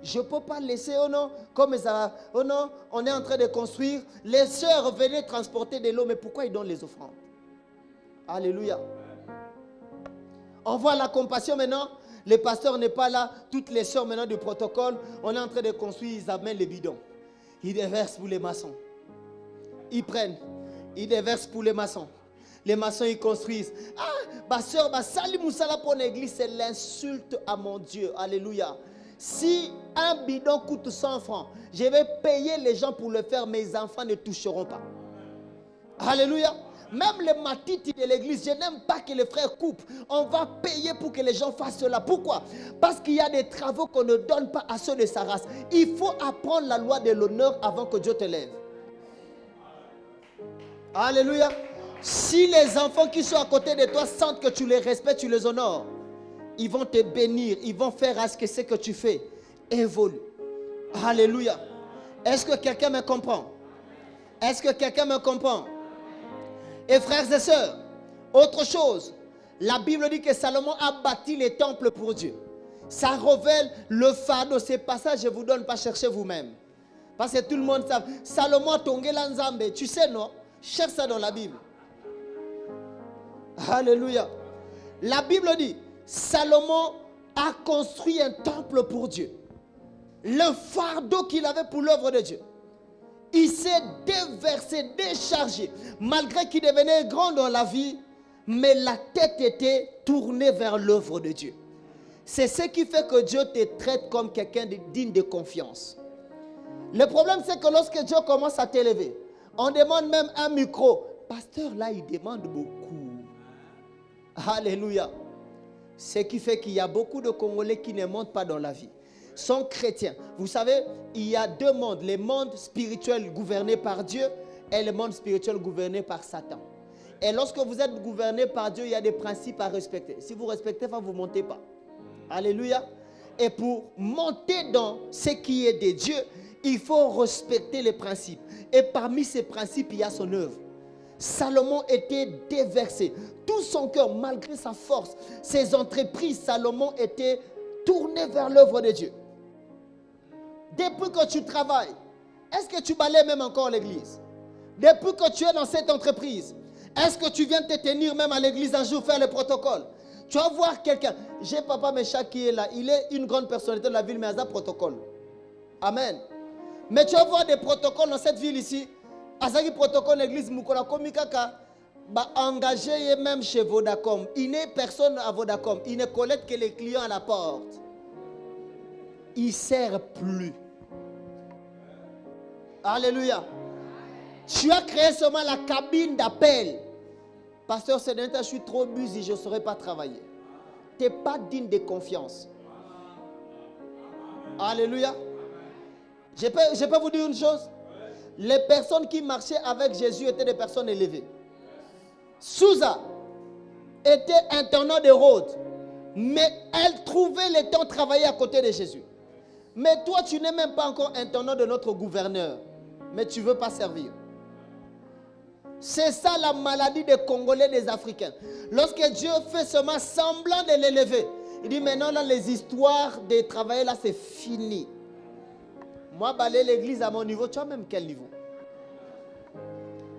Je ne peux pas laisser, oh non, comme ça, oh non, on est en train de construire. Les sœurs venaient transporter de l'eau, mais pourquoi ils donnent les offrandes? Alléluia. On voit la compassion maintenant. Le pasteur n'est pas là. Toutes les sœurs maintenant du protocole, on est en train de construire, ils amènent les bidons. Ils déversent pour les maçons. Ils prennent, ils déversent pour les maçons. Les maçons, ils construisent. Ah, ma soeur, ma salut moussala pour l'église, c'est l'insulte à mon Dieu. Alléluia. Si un bidon coûte 100 francs, je vais payer les gens pour le faire, mes enfants ne toucheront pas. Alléluia. Même les matitis de l'église, je n'aime pas que les frères coupent. On va payer pour que les gens fassent cela. Pourquoi? Parce qu'il y a des travaux qu'on ne donne pas à ceux de sa race. Il faut apprendre la loi de l'honneur avant que Dieu te lève. Alléluia. Si les enfants qui sont à côté de toi sentent que tu les respectes, tu les honores, ils vont te bénir, ils vont faire à ce que ce que tu fais évolue. Alléluia. Est-ce que quelqu'un me comprend? Est-ce que quelqu'un me comprend? Et frères et sœurs, autre chose, la Bible dit que Salomon a bâti les temples pour Dieu. Ça révèle le fardeau. Ces passages, je ne vous donne pas, chercher vous-même. Parce que tout le monde sait. Salomon a tongé l'Anzambe. Tu sais, non? Cherche ça dans la Bible. Alléluia. La Bible dit, Salomon a construit un temple pour Dieu. Le fardeau qu'il avait pour l'œuvre de Dieu. Il s'est déversé, déchargé, malgré qu'il devenait grand dans la vie, mais la tête était tournée vers l'œuvre de Dieu. C'est ce qui fait que Dieu te traite comme quelqu'un de digne de confiance. Le problème, c'est que lorsque Dieu commence à t'élever, on demande même un micro. Pasteur, là, il demande beaucoup. Alléluia. Ce qui fait qu'il y a beaucoup de Congolais qui ne montent pas dans la vie. Sont chrétiens. Vous savez, il y a deux mondes. Le monde spirituel gouverné par Dieu et le monde spirituel gouverné par Satan. Et lorsque vous êtes gouverné par Dieu, il y a des principes à respecter. Si vous ne respectez pas, vous ne montez pas. Alléluia. Et pour monter dans ce qui est de Dieu, il faut respecter les principes. Et parmi ces principes, il y a son œuvre. Salomon était déversé. Tout son cœur, malgré sa force, ses entreprises, Salomon était tourné vers l'œuvre de Dieu. Depuis que tu travailles, est-ce que tu balayes même encore l'église? Depuis que tu es dans cette entreprise, est-ce que tu viens te tenir même à l'église un jour, faire le protocole? Tu vas voir quelqu'un. J'ai Papa Mécha qui est là. Il est une grande personnalité de la ville, mais il a un protocole. Amen. Mais tu vas voir des protocoles dans cette ville ici. Azaki protocole l'église Mukola Komikaka. Engagé même chez Vodacom. Il n'est personne à Vodacom. Il ne collecte que les clients à la porte. Il ne sert plus. Alléluia. Tu as créé seulement la cabine d'appel. Pasteur, je suis trop busy, je ne saurais pas travailler. Tu n'es pas digne de confiance. Alléluia. Je peux vous dire une chose. Les personnes qui marchaient avec Jésus étaient des personnes élevées. Souza était intendant de Rhodes, mais elle trouvait le temps de travailler à côté de Jésus. Mais toi, tu n'es même pas encore intendant de notre gouverneur, mais tu ne veux pas servir. C'est ça la maladie des Congolais, des Africains. Lorsque Dieu fait seulement semblant de l'élever, il dit maintenant là, les histoires de travailler là, c'est fini. Moi, balayer l'église à mon niveau, tu as même quel niveau?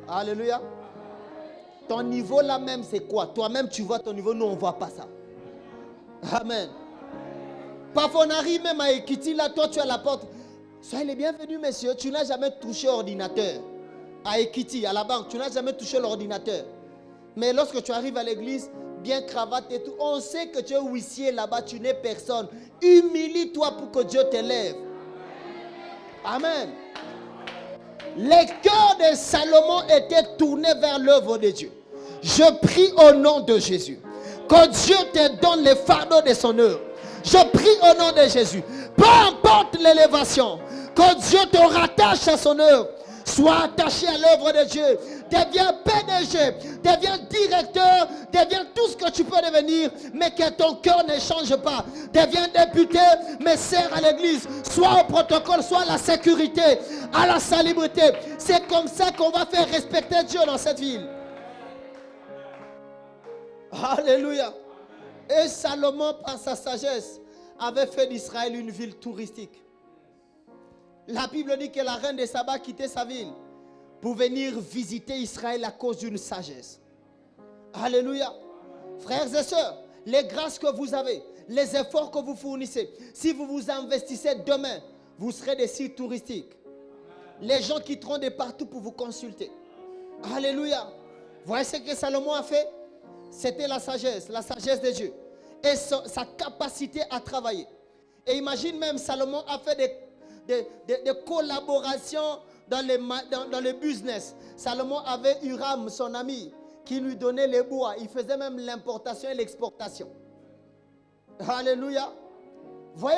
Alléluia. Ton niveau là même, c'est quoi? Toi-même, tu vois ton niveau, nous, on ne voit pas ça. Amen. Parfois, on arrive même à Ekiti, là, toi, tu es à la porte. Soyez les bienvenus, messieurs. Tu n'as jamais touché l'ordinateur. À Ekiti, à la banque, tu n'as jamais touché l'ordinateur. Mais lorsque tu arrives à l'église, bien cravate et tout, on sait que tu es huissier là-bas, tu n'es personne. Humilie-toi pour que Dieu t'élève. Amen. Les cœurs de Salomon étaient tournés vers l'œuvre de Dieu. Je prie au nom de Jésus que Dieu te donne les fardeaux de son œuvre. Je prie au nom de Jésus. Peu importe l'élévation, que Dieu te rattache à son œuvre. Sois attaché à l'œuvre de Dieu. Deviens PDG, deviens directeur, deviens tout ce que tu peux devenir, mais que ton cœur ne change pas. Deviens député, mais sers à l'église, soit au protocole, soit à la sécurité, à la salubrité. C'est comme ça qu'on va faire respecter Dieu dans cette ville. Alléluia. Et Salomon, par sa sagesse, avait fait d'Israël une ville touristique. La Bible dit que la reine de Saba quittait sa ville pour venir visiter Israël à cause d'une sagesse. Alléluia. Frères et sœurs, les grâces que vous avez, les efforts que vous fournissez, si vous vous investissez demain, vous serez des sites touristiques. Les gens quitteront de partout pour vous consulter. Alléluia. Voyez ce que Salomon a fait? C'était la sagesse de Dieu. Et sa capacité à travailler. Et imagine même, Salomon a fait des collaborations dans le business. Salomon avait Huram, son ami, qui lui donnait les bois. Il faisait même l'importation et l'exportation. Alléluia. Voyez,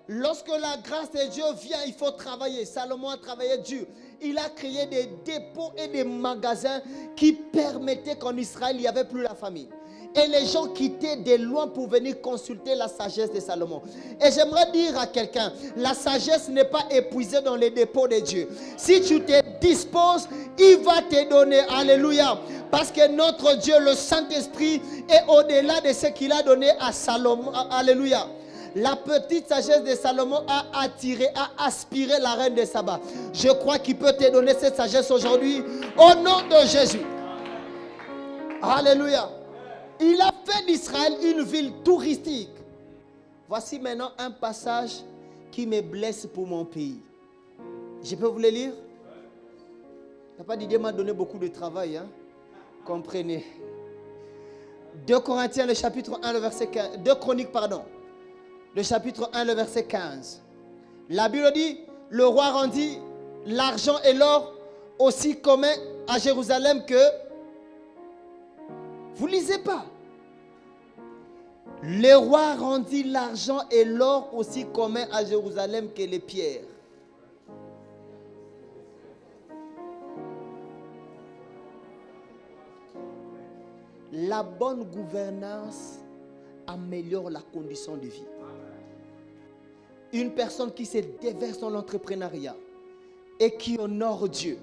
lorsque la grâce de Dieu vient, il faut travailler. Salomon a travaillé dur. Il a créé des dépôts et des magasins qui permettaient qu'en Israël, il n'y avait plus la famine. Et les gens quittaient de loin pour venir consulter la sagesse de Salomon. Et j'aimerais dire à quelqu'un, la sagesse n'est pas épuisée dans les dépôts de Dieu. Si tu te disposes, il va te donner. Alléluia. Parce que notre Dieu, le Saint-Esprit, est au-delà de ce qu'il a donné à Salomon. Alléluia. La petite sagesse de Salomon a attiré, a aspiré la reine de Saba. Je crois qu'il peut te donner cette sagesse aujourd'hui au nom de Jésus. Alléluia. Il a fait d'Israël une ville touristique. Voici maintenant un passage qui me blesse pour mon pays. Je peux vous le lire? Papa Didier m'a donné beaucoup de travail. Hein? Comprenez. 2 Corinthiens, le chapitre 1, le verset 15. 2 Chroniques, pardon. Le chapitre 1, le verset 15. La Bible dit, le roi rendit l'argent et l'or aussi commun à Jérusalem que... Vous lisez pas. Le roi rendit l'argent et l'or aussi commun à Jérusalem que les pierres. La bonne gouvernance améliore la condition de vie. Une personne qui se déverse dans l'entrepreneuriat et qui honore Dieu,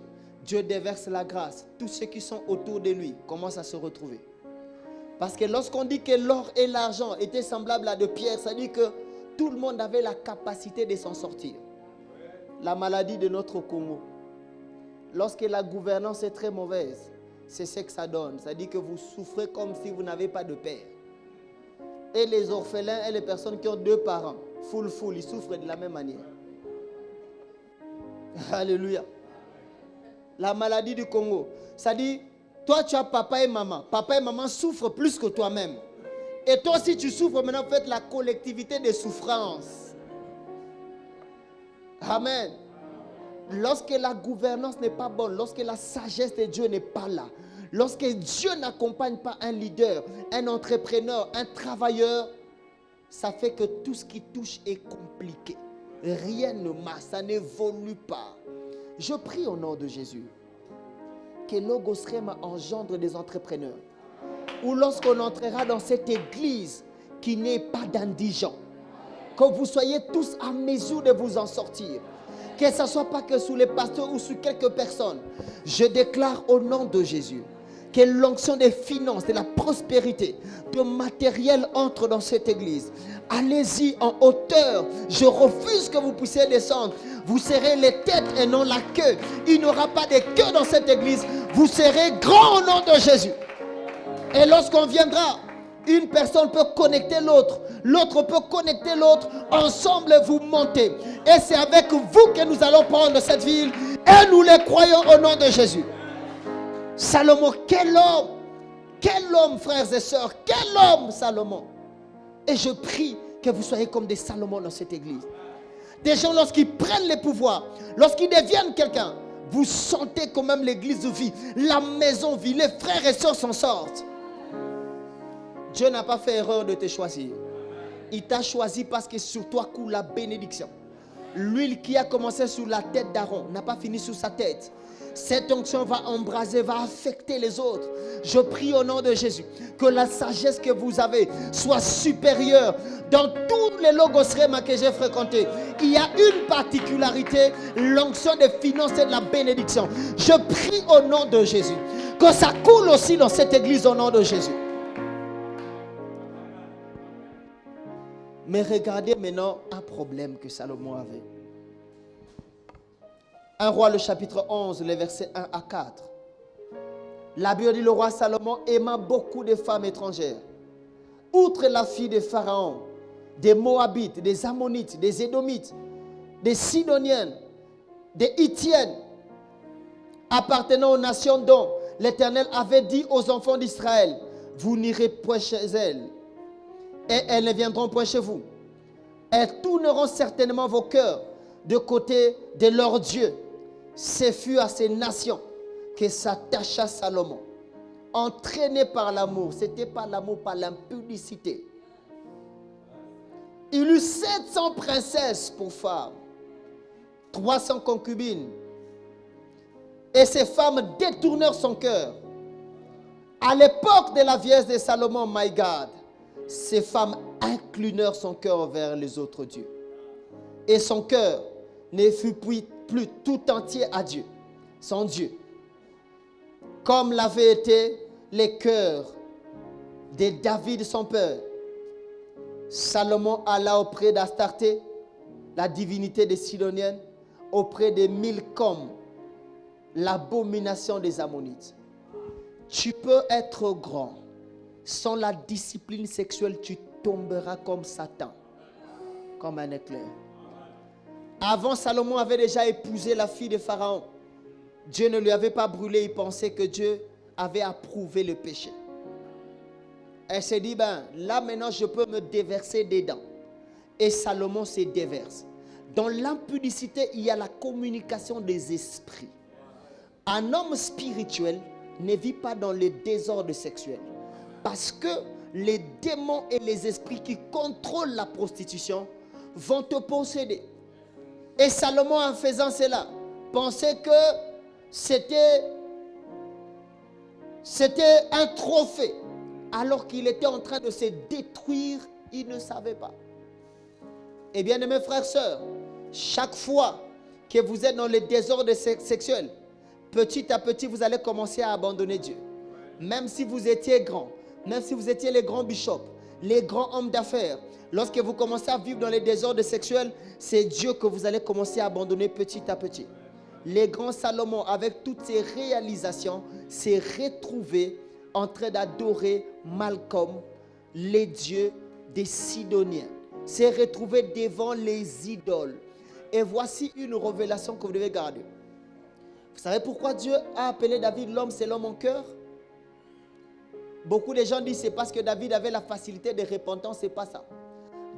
Dieu déverse la grâce. Tous ceux qui sont autour de lui commencent à se retrouver. Parce que lorsqu'on dit que l'or et l'argent étaient semblables à de pierres, ça dit que tout le monde avait la capacité de s'en sortir. La maladie de notre Congo, lorsque la gouvernance est très mauvaise, c'est ce que ça donne. Ça dit que vous souffrez comme si vous n'avez pas de père. Et les orphelins et les personnes qui ont 2 parents, ils souffrent de la même manière. Alléluia. La maladie du Congo, ça dit, toi tu as papa et maman. Papa et maman souffrent plus que toi-même. Et toi si tu souffres, maintenant faites la collectivité des souffrances. Amen. Lorsque la gouvernance n'est pas bonne, lorsque la sagesse de Dieu n'est pas là, lorsque Dieu n'accompagne pas un leader, un entrepreneur, un travailleur, ça fait que tout ce qui touche est compliqué. Rien ne marche, ça n'évolue pas. Je prie au nom de Jésus que Logos Rema engendre des entrepreneurs. Ou lorsqu'on entrera dans cette église qui n'est pas d'indigents, que vous soyez tous à mesure de vous en sortir. Que ce ne soit pas que sous les pasteurs ou sous quelques personnes. Je déclare au nom de Jésus que l'onction des finances, de la prospérité, de matériel entre dans cette église. Allez-y en hauteur. Je refuse que vous puissiez descendre. Vous serez les têtes et non la queue. Il n'y aura pas de queue dans cette église. Vous serez grand au nom de Jésus. Et lorsqu'on viendra, une personne peut connecter l'autre. L'autre peut connecter l'autre. Ensemble, vous montez. Et c'est avec vous que nous allons prendre cette ville. Et nous les croyons au nom de Jésus. Salomon, quel homme, frères et sœurs, quel homme, Salomon. Et je prie que vous soyez comme des Salomon dans cette église. Des gens, lorsqu'ils prennent les pouvoirs, lorsqu'ils deviennent quelqu'un, vous sentez quand même l'église vit, la maison vit, les frères et sœurs s'en sortent. Dieu n'a pas fait erreur de te choisir. Il t'a choisi parce que sur toi coule la bénédiction. L'huile qui a commencé sur la tête d'Aaron n'a pas fini sur sa tête. Cette onction va embraser, va affecter les autres. Je prie au nom de Jésus que la sagesse que vous avez soit supérieure. Dans tous les Logos Rema que j'ai fréquentés, il y a une particularité, l'onction des finances et de la bénédiction. Je prie au nom de Jésus que ça coule aussi dans cette église au nom de Jésus. Mais regardez maintenant un problème que Salomon avait. 1 Roi, le chapitre 11, les versets 1 à 4. La Bible dit, le roi Salomon aima beaucoup de femmes étrangères. Outre la fille de Pharaon, des Moabites, des Ammonites, des Édomites, des Sidoniennes, des Hittiennes, appartenant aux nations dont l'Éternel avait dit aux enfants d'Israël, vous n'irez point chez elles, et elles ne viendront point chez vous. Elles tourneront certainement vos cœurs de côté de leur Dieu. Ce fut à ces nations que s'attacha Salomon. Entraîné par l'amour, ce n'était pas l'amour, par l'impudicité. Il eut 700 princesses pour femmes, 300 concubines. Et ces femmes détournèrent son cœur. À l'époque de la vieillesse de Salomon, my God, ces femmes inclinèrent son cœur vers les autres dieux. Et son cœur ne fut plus tout entier à Dieu, son Dieu. Comme l'avait été les cœurs de David son père. Salomon alla auprès d'Astarté, la divinité des Sidoniennes, auprès de Milcom, l'abomination des Ammonites. Tu peux être grand. Sans la discipline sexuelle, tu tomberas comme Satan, comme un éclair. Avant, Salomon avait déjà épousé la fille de Pharaon. Dieu ne lui avait pas brûlé, il pensait que Dieu avait approuvé le péché. Elle s'est dit, là maintenant je peux me déverser dedans. Et Salomon se déverse. Dans l'impudicité, il y a la communication des esprits. Un homme spirituel ne vit pas dans le désordre sexuel. Parce que les démons et les esprits qui contrôlent la prostitution vont te posséder. Et Salomon, en faisant cela, pensait que c'était un trophée. Alors qu'il était en train de se détruire, il ne savait pas. Eh bien, mes frères et sœurs, chaque fois que vous êtes dans le désordre sexuel, petit à petit, vous allez commencer à abandonner Dieu. Même si vous étiez grand, même si vous étiez les grands bishops, les grands hommes d'affaires, lorsque vous commencez à vivre dans les désordres sexuels, c'est Dieu que vous allez commencer à abandonner petit à petit. Les grands Salomon, avec toutes ses réalisations, s'est retrouvé en train d'adorer Malcolm, les dieux des Sidoniens. S'est retrouvé devant les idoles. Et voici une révélation que vous devez garder. Vous savez pourquoi Dieu a appelé David l'homme selon mon cœur? Beaucoup de gens disent c'est parce que David avait la facilité de repentance. C'est pas ça.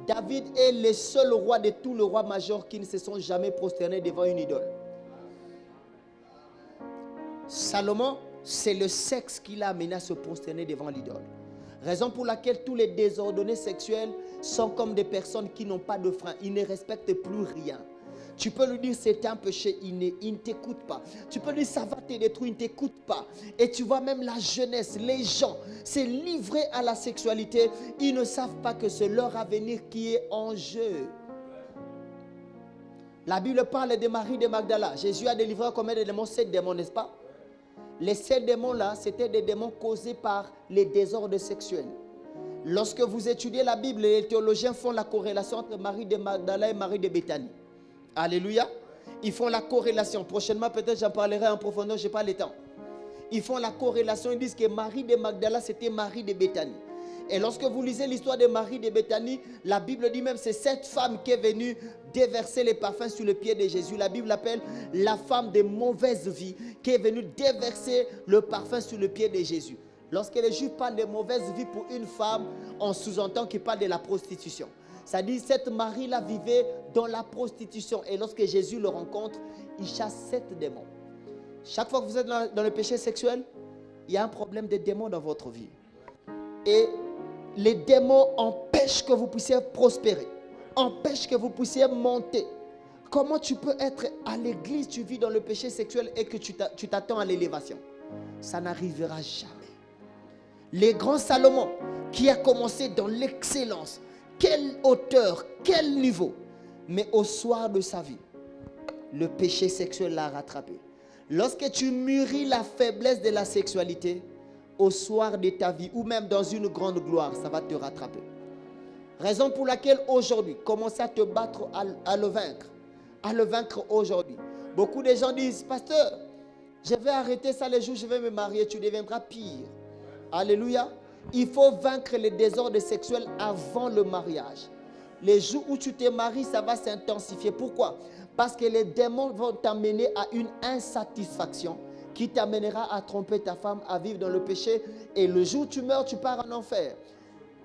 David est le seul roi de tous les rois majeurs qui ne se sont jamais prosternés devant une idole. Salomon, c'est le sexe qui l'a amené à se prosterner devant l'idole. Raison pour laquelle tous les désordonnés sexuels sont comme des personnes qui n'ont pas de frein. Ils ne respectent plus rien. Tu peux lui dire c'est un péché, il ne t'écoute pas. Tu peux lui dire ça va te détruire, il ne t'écoute pas. Et tu vois même la jeunesse, les gens, c'est livré à la sexualité. Ils ne savent pas que c'est leur avenir qui est en jeu. La Bible parle de Marie de Magdala. Jésus a délivré combien de démons? 7 démons, n'est-ce pas? Les 7 démons-là, c'était des démons causés par les désordres sexuels. Lorsque vous étudiez la Bible, les théologiens font la corrélation entre Marie de Magdala et Marie de Béthanie. Alléluia. Ils font la corrélation. Prochainement, peut-être j'en parlerai en profondeur, je n'ai pas le temps. Ils font la corrélation, ils disent que Marie de Magdala, c'était Marie de Béthanie. Et lorsque vous lisez l'histoire de Marie de Béthanie, la Bible dit même que c'est cette femme qui est venue déverser les parfums sur le pied de Jésus. La Bible l'appelle la femme de mauvaise vie qui est venue déverser le parfum sur le pied de Jésus. Lorsque les Juifs parlent de mauvaise vie pour une femme, on sous-entend qu'ils parlent de la prostitution. Ça dit cette Marie-là vivait dans la prostitution. Et lorsque Jésus le rencontre, il chasse 7 démons. Chaque fois que vous êtes dans le péché sexuel, il y a un problème de démons dans votre vie. Et les démons empêchent que vous puissiez prospérer, empêchent que vous puissiez monter. Comment tu peux être à l'église, tu vis dans le péché sexuel et que tu t'attends à l'élévation? Ça n'arrivera jamais. Les grands Salomon, qui a commencé dans l'excellence, quelle hauteur, quel niveau, mais au soir de sa vie, le péché sexuel l'a rattrapé. Lorsque tu mûris la faiblesse de la sexualité, au soir de ta vie, ou même dans une grande gloire, ça va te rattraper. Raison pour laquelle aujourd'hui, commence à te battre à le vaincre aujourd'hui. Beaucoup de gens disent, pasteur, je vais arrêter ça les jours où je vais me marier, tu deviendras pire. Alléluia. Il faut vaincre les désordres sexuels avant le mariage. Les jours où tu te maries, ça va s'intensifier. Pourquoi? Parce que les démons vont t'amener à une insatisfaction qui t'amènera à tromper ta femme, à vivre dans le péché. Et le jour où tu meurs, tu pars en enfer.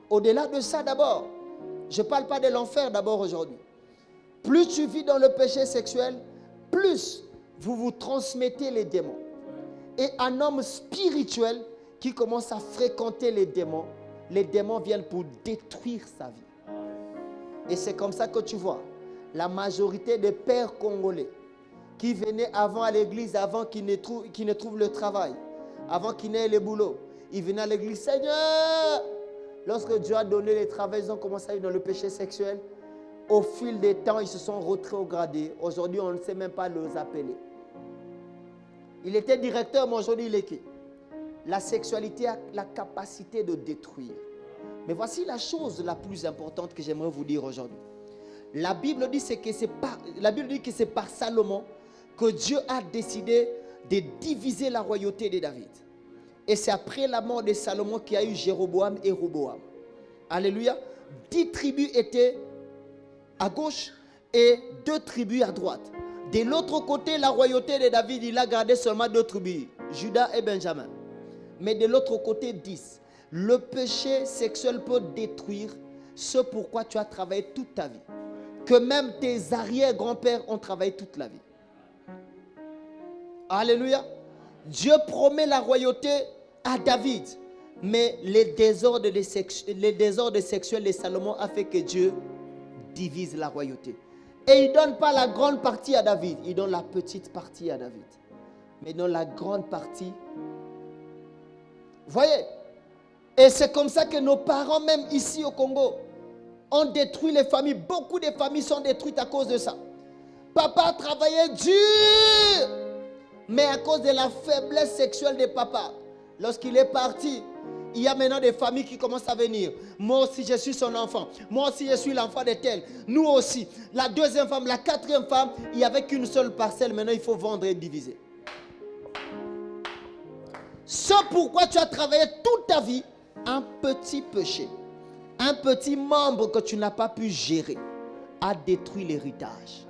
Au-delà de ça d'abord, Je ne parle pas de l'enfer d'abord aujourd'hui. Plus tu vis dans le péché sexuel, plus vous vous transmettez les démons. Et un homme spirituel qui commence à fréquenter les démons viennent pour détruire sa vie. Et c'est comme ça que tu vois la majorité des pères congolais qui venaient avant à l'église, avant qu'ils ne trouvent le travail, avant qu'ils n'aient le boulot. Ils venaient à l'église, Seigneur! Lorsque Dieu a donné le travail, ils ont commencé à vivre dans le péché sexuel. Au fil des temps, ils se sont rétrogradés. Aujourd'hui, on ne sait même pas les appeler. Il était directeur, mais aujourd'hui, il est qui? La sexualité a la capacité de détruire. Mais voici la chose la plus importante que j'aimerais vous dire aujourd'hui. La Bible dit que c'est par Salomon que Dieu a décidé de diviser la royauté de David. Et c'est après la mort de Salomon qu'il y a eu Jéroboam et Roboam. Alléluia. 10 tribus étaient à gauche et 2 tribus à droite. De l'autre côté, la royauté de David, il a gardé seulement 2 tribus, Judas et Benjamin. Mais de l'autre côté, 10. Le péché sexuel peut détruire ce pourquoi tu as travaillé toute ta vie. Que même tes arrière-grands-pères ont travaillé toute la vie. Alléluia. Dieu promet la royauté à David. Mais les désordres sexuels de Salomon a fait que Dieu divise la royauté. Et il ne donne pas la grande partie à David. Il donne la petite partie à David. Mais dans la grande partie... Voyez? Et c'est comme ça que nos parents, même ici au Congo, ont détruit les familles. Beaucoup de familles sont détruites à cause de ça. Papa travaillait dur. Mais à cause de la faiblesse sexuelle de papa, lorsqu'il est parti, il y a maintenant des familles qui commencent à venir. Moi aussi, je suis son enfant. Moi aussi, je suis l'enfant de tel. Nous aussi. La deuxième femme, la quatrième femme, il n'y avait qu'une seule parcelle. Maintenant, il faut vendre et diviser. Ce pourquoi tu as travaillé toute ta vie, un petit péché, un petit membre que tu n'as pas pu gérer, a détruit l'héritage.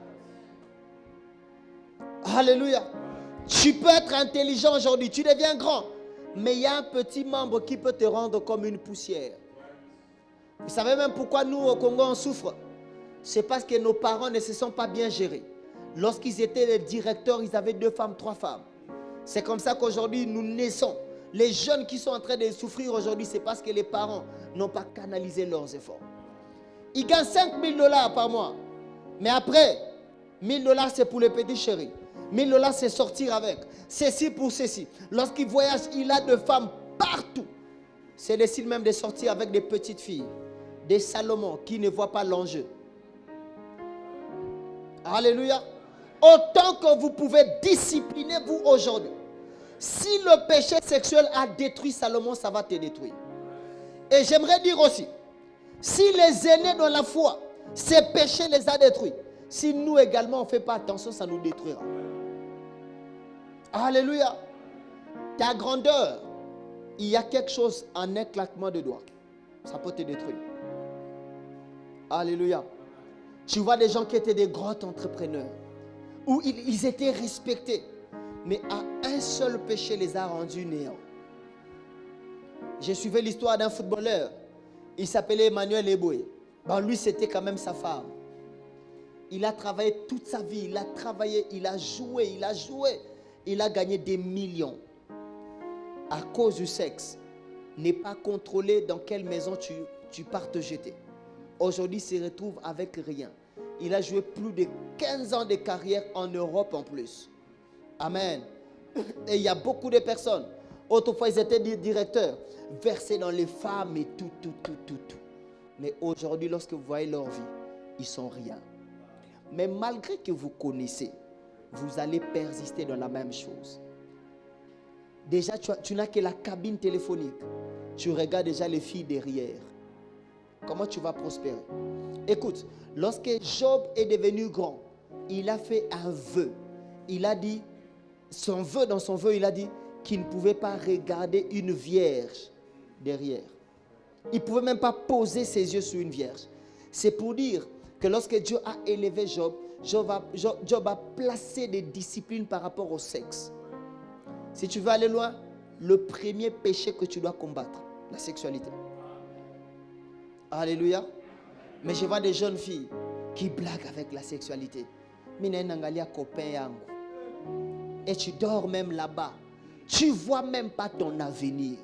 Alléluia. Tu peux être intelligent aujourd'hui, tu deviens grand. Mais il y a un petit membre qui peut te rendre comme une poussière. Vous savez même pourquoi nous au Congo on souffre? C'est parce que nos parents ne se sont pas bien gérés. Lorsqu'ils étaient les directeurs, ils avaient 2 femmes, 3 femmes. C'est comme ça qu'aujourd'hui nous naissons. Les jeunes qui sont en train de souffrir aujourd'hui, c'est parce que les parents n'ont pas canalisé leurs efforts. Ils gagnent 5 000 $ par mois. Mais après, 1 000 $ c'est pour les petits chéris. 1 000 $ c'est sortir avec. Ceci pour ceci. Lorsqu'il voyage, il a de femmes partout. C'est décide même de sortir avec des petites filles. Des Salomon qui ne voient pas l'enjeu. Alléluia. Autant que vous pouvez discipliner vous aujourd'hui. Si le péché sexuel a détruit Salomon, ça va te détruire. Et j'aimerais dire aussi, si les aînés dans la foi, ces péchés les a détruits, si nous également on ne fait pas attention, ça nous détruira. Alléluia. Ta grandeur, il y a quelque chose en un claquement de doigts. Ça peut te détruire. Alléluia. Tu vois des gens qui étaient des grands entrepreneurs, où ils étaient respectés, mais à un seul péché les a rendus néants. J'ai suivi l'histoire d'un footballeur. Il s'appelait Emmanuel Eboué. Ben lui, c'était quand même sa femme. Il a travaillé toute sa vie. Il a travaillé, il a joué. Il a gagné des millions. À cause du sexe. N'est pas contrôlé dans quelle maison tu pars te jeter. Aujourd'hui, il se retrouve avec rien. Il a joué plus de 15 ans de carrière en Europe en plus. Amen. Et il y a beaucoup de personnes. Autrefois, ils étaient des directeurs, versés dans les femmes et tout. Mais aujourd'hui, lorsque vous voyez leur vie, ils sont rien. Mais malgré que vous connaissez, vous allez persister dans la même chose. Déjà, tu n'as que la cabine téléphonique. Tu regardes déjà les filles derrière. Comment tu vas prospérer? Écoute, lorsque Job est devenu grand, il a fait un vœu. Il a dit, dans son vœu, il a dit qu'il ne pouvait pas regarder une vierge derrière. Il ne pouvait même pas poser ses yeux sur une vierge. C'est pour dire que lorsque Dieu a élevé Job, Job a placé des disciplines par rapport au sexe. Si tu veux aller loin, le premier péché que tu dois combattre, la sexualité. Alléluia. Mais je vois des jeunes filles qui blaguent avec la sexualité. Et tu dors même là-bas. Tu ne vois même pas ton avenir.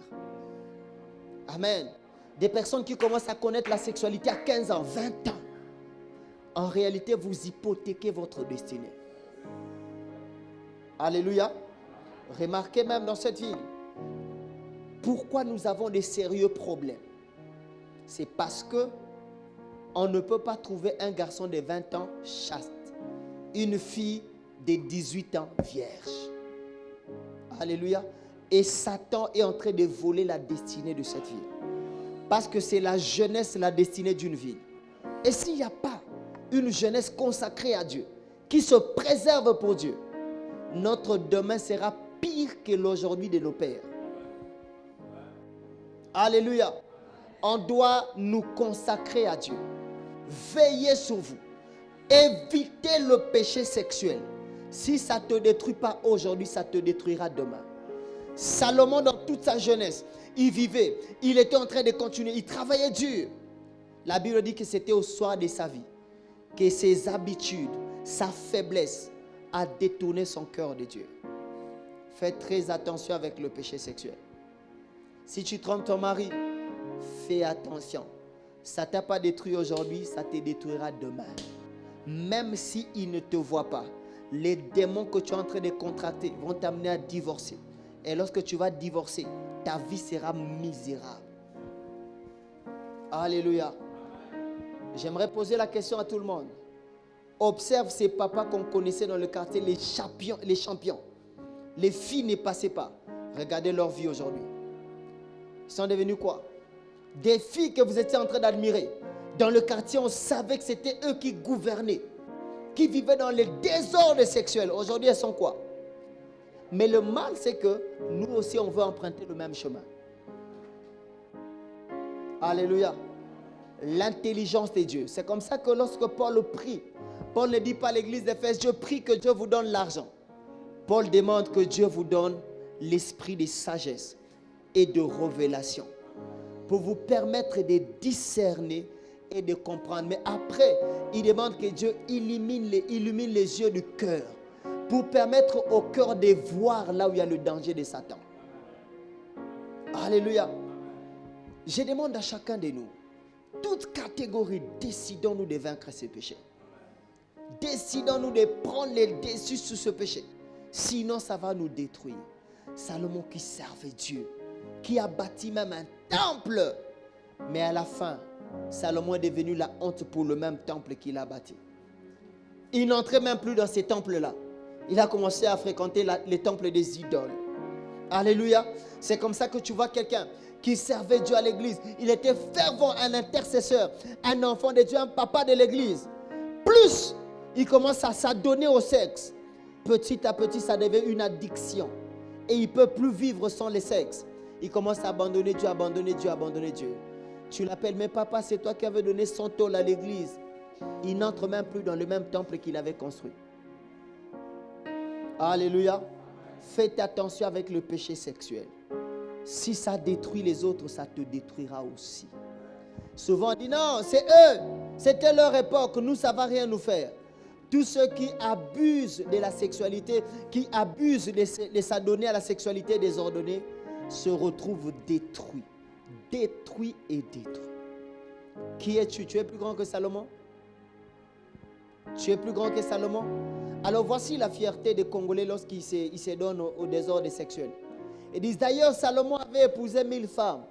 Amen. Des personnes qui commencent à connaître la sexualité à 15 ans, 20 ans. En réalité, vous hypothéquez votre destinée. Alléluia. Remarquez même dans cette ville, pourquoi nous avons des sérieux problèmes. C'est parce que on ne peut pas trouver un garçon de 20 ans chaste. Une fille de 18 ans vierge. Alléluia. Et Satan est en train de voler la destinée de cette ville. Parce que c'est la jeunesse, la destinée d'une ville. Et s'il n'y a pas une jeunesse consacrée à Dieu, qui se préserve pour Dieu, notre demain sera pire que l'aujourd'hui de nos pères. Alléluia. On doit nous consacrer à Dieu. Veillez sur vous. Évitez le péché sexuel. Si ça ne te détruit pas aujourd'hui, ça te détruira demain. Salomon, dans toute sa jeunesse, il vivait, il était en train de continuer, il travaillait dur. La Bible dit que c'était au soir de sa vie que ses habitudes, sa faiblesse a détourné son cœur de Dieu. Fais très attention avec le péché sexuel. Si tu trompes ton mari, fais attention. Ça ne t'a pas détruit aujourd'hui, ça te détruira demain. Même s'il ne te voit pas, les démons que tu es en train de contracter vont t'amener à divorcer. Et lorsque tu vas divorcer, ta vie sera misérable. Alléluia. J'aimerais poser la question à tout le monde. Observe ces papas qu'on connaissait dans le quartier, les champions. Les filles ne passaient pas. Regardez leur vie aujourd'hui. Ils sont devenus quoi? Des filles que vous étiez en train d'admirer. Dans le quartier, on savait que c'était eux qui gouvernaient, qui vivaient dans les désordres sexuels. Aujourd'hui, elles sont quoi? Mais le mal, c'est que nous aussi, on veut emprunter le même chemin. Alléluia. L'intelligence de Dieu. C'est comme ça que lorsque Paul prie, Paul ne dit pas à l'église d'Éphèse, je prie que Dieu vous donne l'argent. Paul demande que Dieu vous donne l'esprit de sagesse et de révélation pour vous permettre de discerner et de comprendre. Mais après, il demande que Dieu illumine les yeux du cœur pour permettre au cœur de voir là où il y a le danger de Satan. Alléluia. Je demande à chacun de nous, toute catégorie, décidons-nous de vaincre ce péché. Décidons-nous de prendre le dessus sur ce péché. Sinon, ça va nous détruire. Salomon qui servait Dieu, qui a bâti même un temple. Mais à la fin, Salomon est devenu la honte pour le même temple qu'il a bâti. Il n'entrait même plus dans ces temples-là. Il a commencé à fréquenter les temples des idoles. Alléluia. C'est comme ça que tu vois quelqu'un qui servait Dieu à l'église. Il était fervent, un intercesseur, un enfant de Dieu, un papa de l'église. Plus il commence à s'adonner au sexe, petit à petit, ça devient une addiction. Et il ne peut plus vivre sans le sexe. Il commence à abandonner Dieu, abandonner Dieu, abandonner Dieu. Tu l'appelles, mais papa, c'est toi qui avais donné son tôle à l'église. Il n'entre même plus dans le même temple qu'il avait construit. Alléluia. Faites attention avec le péché sexuel. Si ça détruit les autres, ça te détruira aussi. Souvent on dit non, c'est eux. C'était leur époque, nous ça ne va rien nous faire. Tous ceux qui abusent de la sexualité, qui abusent de s'adonner à la sexualité désordonnée, se retrouvent détruits. Détruits et détruits. Qui es-tu? Tu es plus grand que Salomon? Tu es plus grand que Salomon? Alors voici la fierté des Congolais lorsqu'ils se donnent au désordre sexuel. Ils disent d'ailleurs Salomon avait épousé 1000 femmes.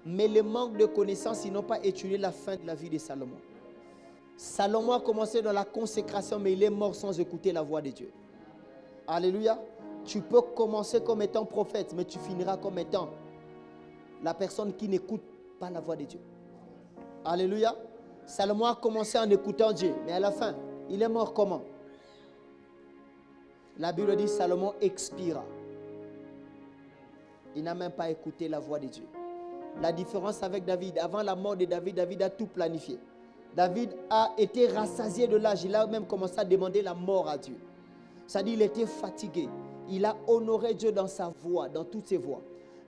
Mais le manque de connaissances, ils n'ont pas étudié la fin de la vie de Salomon. Salomon a commencé dans la consécration, mais il est mort sans écouter la voix de Dieu. Alléluia. Tu peux commencer comme étant prophète, mais tu finiras comme étant la personne qui n'écoute pas la voix de Dieu. Alléluia. Salomon a commencé en écoutant Dieu, mais à la fin, il est mort comment? La Bible dit Salomon expira. Il n'a même pas écouté la voix de Dieu. La différence avec David, avant la mort de David, David a tout planifié. David a été rassasié de l'âge. Il a même commencé à demander la mort à Dieu. C'est-à-dire qu'il était fatigué. Il a honoré Dieu dans sa voix, dans toutes ses voix.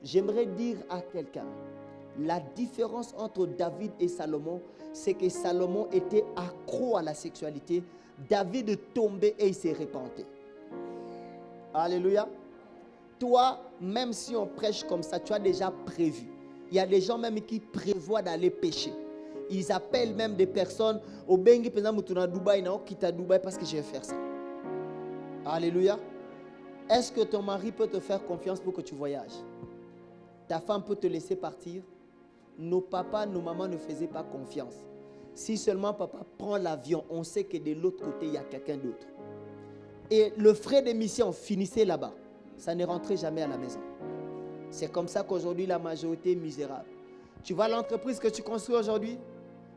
J'aimerais dire à quelqu'un, la différence entre David et Salomon, c'est que Salomon était accro à la sexualité. David est tombé et il s'est repenté. Alléluia. Toi, même si on prêche comme ça, tu as déjà prévu. Il y a des gens même qui prévoient d'aller pécher. Ils appellent même des personnes au Bengi, par exemple, tu es à Dubaï, non, quitte à Dubaï parce que je vais faire ça. Alléluia. Est-ce que ton mari peut te faire confiance pour que tu voyages? Ta femme peut te laisser partir? Nos papas, nos mamans ne faisaient pas confiance. Si seulement papa prend l'avion, on sait que de l'autre côté, il y a quelqu'un d'autre. Et le frais d'émission finissait là-bas. Ça ne rentrait jamais à la maison. C'est comme ça qu'aujourd'hui, la majorité est misérable. Tu vois l'entreprise que tu construis aujourd'hui,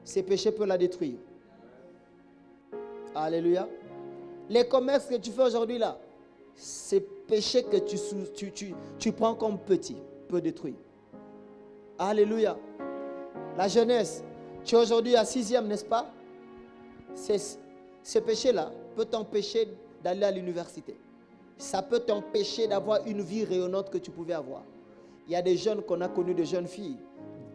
ces péchés peuvent la détruire. Alléluia. Les commerces que tu fais aujourd'hui là, ces péchés que tu prends comme petit, peut détruire. Alléluia. La jeunesse, tu es aujourd'hui à 6e, n'est-ce pas? Ce péché-là peut t'empêcher d'aller à l'université. Ça peut t'empêcher d'avoir une vie rayonnante que tu pouvais avoir. Il y a des jeunes qu'on a connus, des jeunes filles,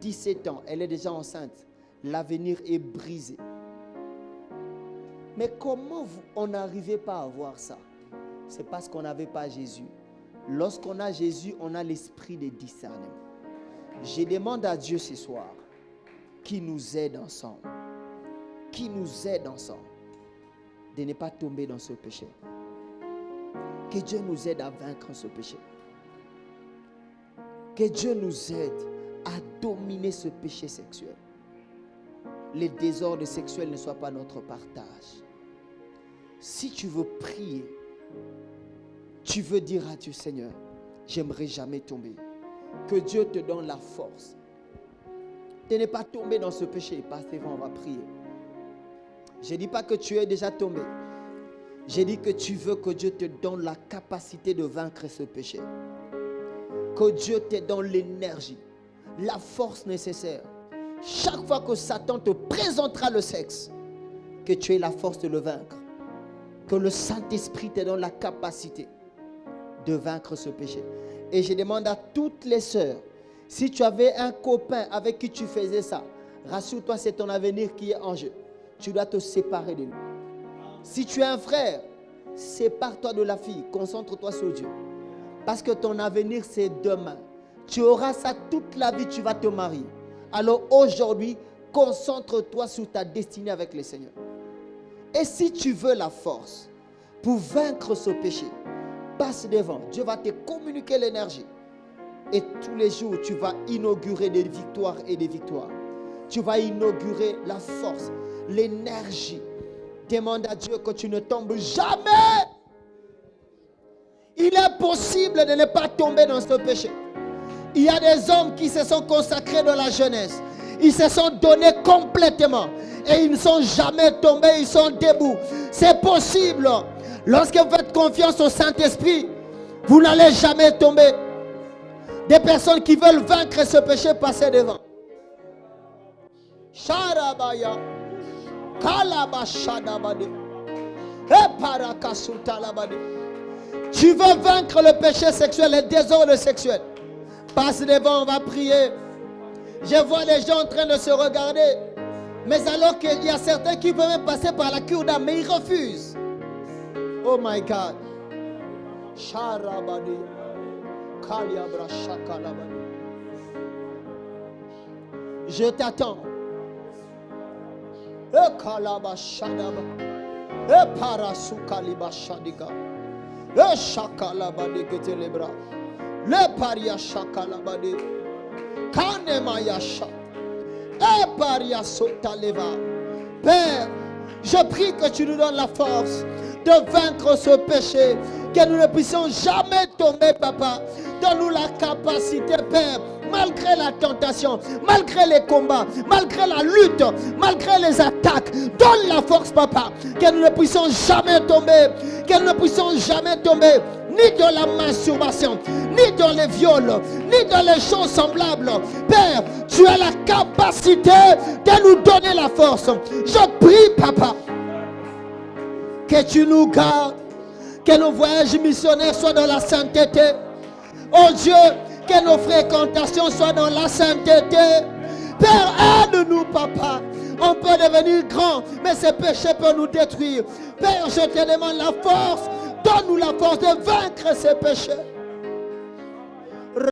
17 ans, elle est déjà enceinte. L'avenir est brisé. Mais comment on n'arrivait pas à voir ça? C'est parce qu'on n'avait pas Jésus. Lorsqu'on a Jésus, on a l'esprit de discernement. Je demande à Dieu ce soir qui nous aide ensemble. Qui nous aide ensemble de ne pas tomber dans ce péché. Que Dieu nous aide à vaincre ce péché. Que Dieu nous aide à dominer ce péché sexuel. Les désordres sexuels ne soient pas notre partage. Si tu veux prier, tu veux dire à Dieu, Seigneur, j'aimerais jamais tomber. Que Dieu te donne la force de ne pas tomber dans ce péché. Parce qu'on va prier. Je ne dis pas que tu es déjà tombé. Je dis que tu veux que Dieu te donne la capacité de vaincre ce péché. Que Dieu te donne l'énergie, la force nécessaire. Chaque fois que Satan te présentera le sexe, que tu aies la force de le vaincre. Que le Saint-Esprit te donne la capacité de vaincre ce péché. Et je demande à toutes les sœurs, si tu avais un copain avec qui tu faisais ça, rassure-toi, c'est ton avenir qui est en jeu. Tu dois te séparer de lui. Si tu es un frère, sépare-toi de la fille, concentre-toi sur Dieu. Parce que ton avenir, c'est demain. Tu auras ça toute la vie, tu vas te marier. Alors aujourd'hui, concentre-toi sur ta destinée avec le Seigneur. Et si tu veux la force pour vaincre ce péché, passe devant. Dieu va te communiquer l'énergie. Et tous les jours, tu vas inaugurer des victoires et des victoires. Tu vas inaugurer la force, l'énergie. Demande à Dieu que tu ne tombes jamais. Il est possible de ne pas tomber dans ce péché. Il y a des hommes qui se sont consacrés dans la jeunesse. Ils se sont donnés complètement. Et ils ne sont jamais tombés, ils sont debout. C'est possible. Lorsque vous faites confiance au Saint-Esprit, vous n'allez jamais tomber. Des personnes qui veulent vaincre ce péché, passez devant. Sharabaya. Kalabashadabade. Eparakasutalabade. Tu veux vaincre le péché sexuel, le désordre sexuel. Passe devant, on va prier. Je vois les gens en train de se regarder. Mais alors qu'il y a certains qui veulent même passer par la cure d'âme, mais ils refusent. Oh my God. Sharabadi. Kaliabra shakalabadi. Je t'attends. E kalaba shadaba. E parasukaliba shadiga. E shakalabadi ketelebra. Le paria shakalabadi. Kanema yasha. E paria sotaleva. Père, je prie que tu nous donnes la force de vaincre ce péché, que nous ne puissions jamais tomber, papa. Donne-nous la capacité, Père, malgré la tentation, malgré les combats, malgré la lutte, malgré les attaques. Donne la force, papa, que nous ne puissions jamais tomber, que nous ne puissions jamais tomber, ni dans la masturbation, ni dans les viols, ni dans les choses semblables. Père, tu as la capacité de nous donner la force. Je prie, papa, que tu nous gardes, que nos voyages missionnaires soient dans la sainteté. Oh Dieu, que nos fréquentations soient dans la sainteté. Père, aide-nous, papa. On peut devenir grand, mais ces péchés peuvent nous détruire. Père, je te demande la force. Donne-nous la force de vaincre ces péchés.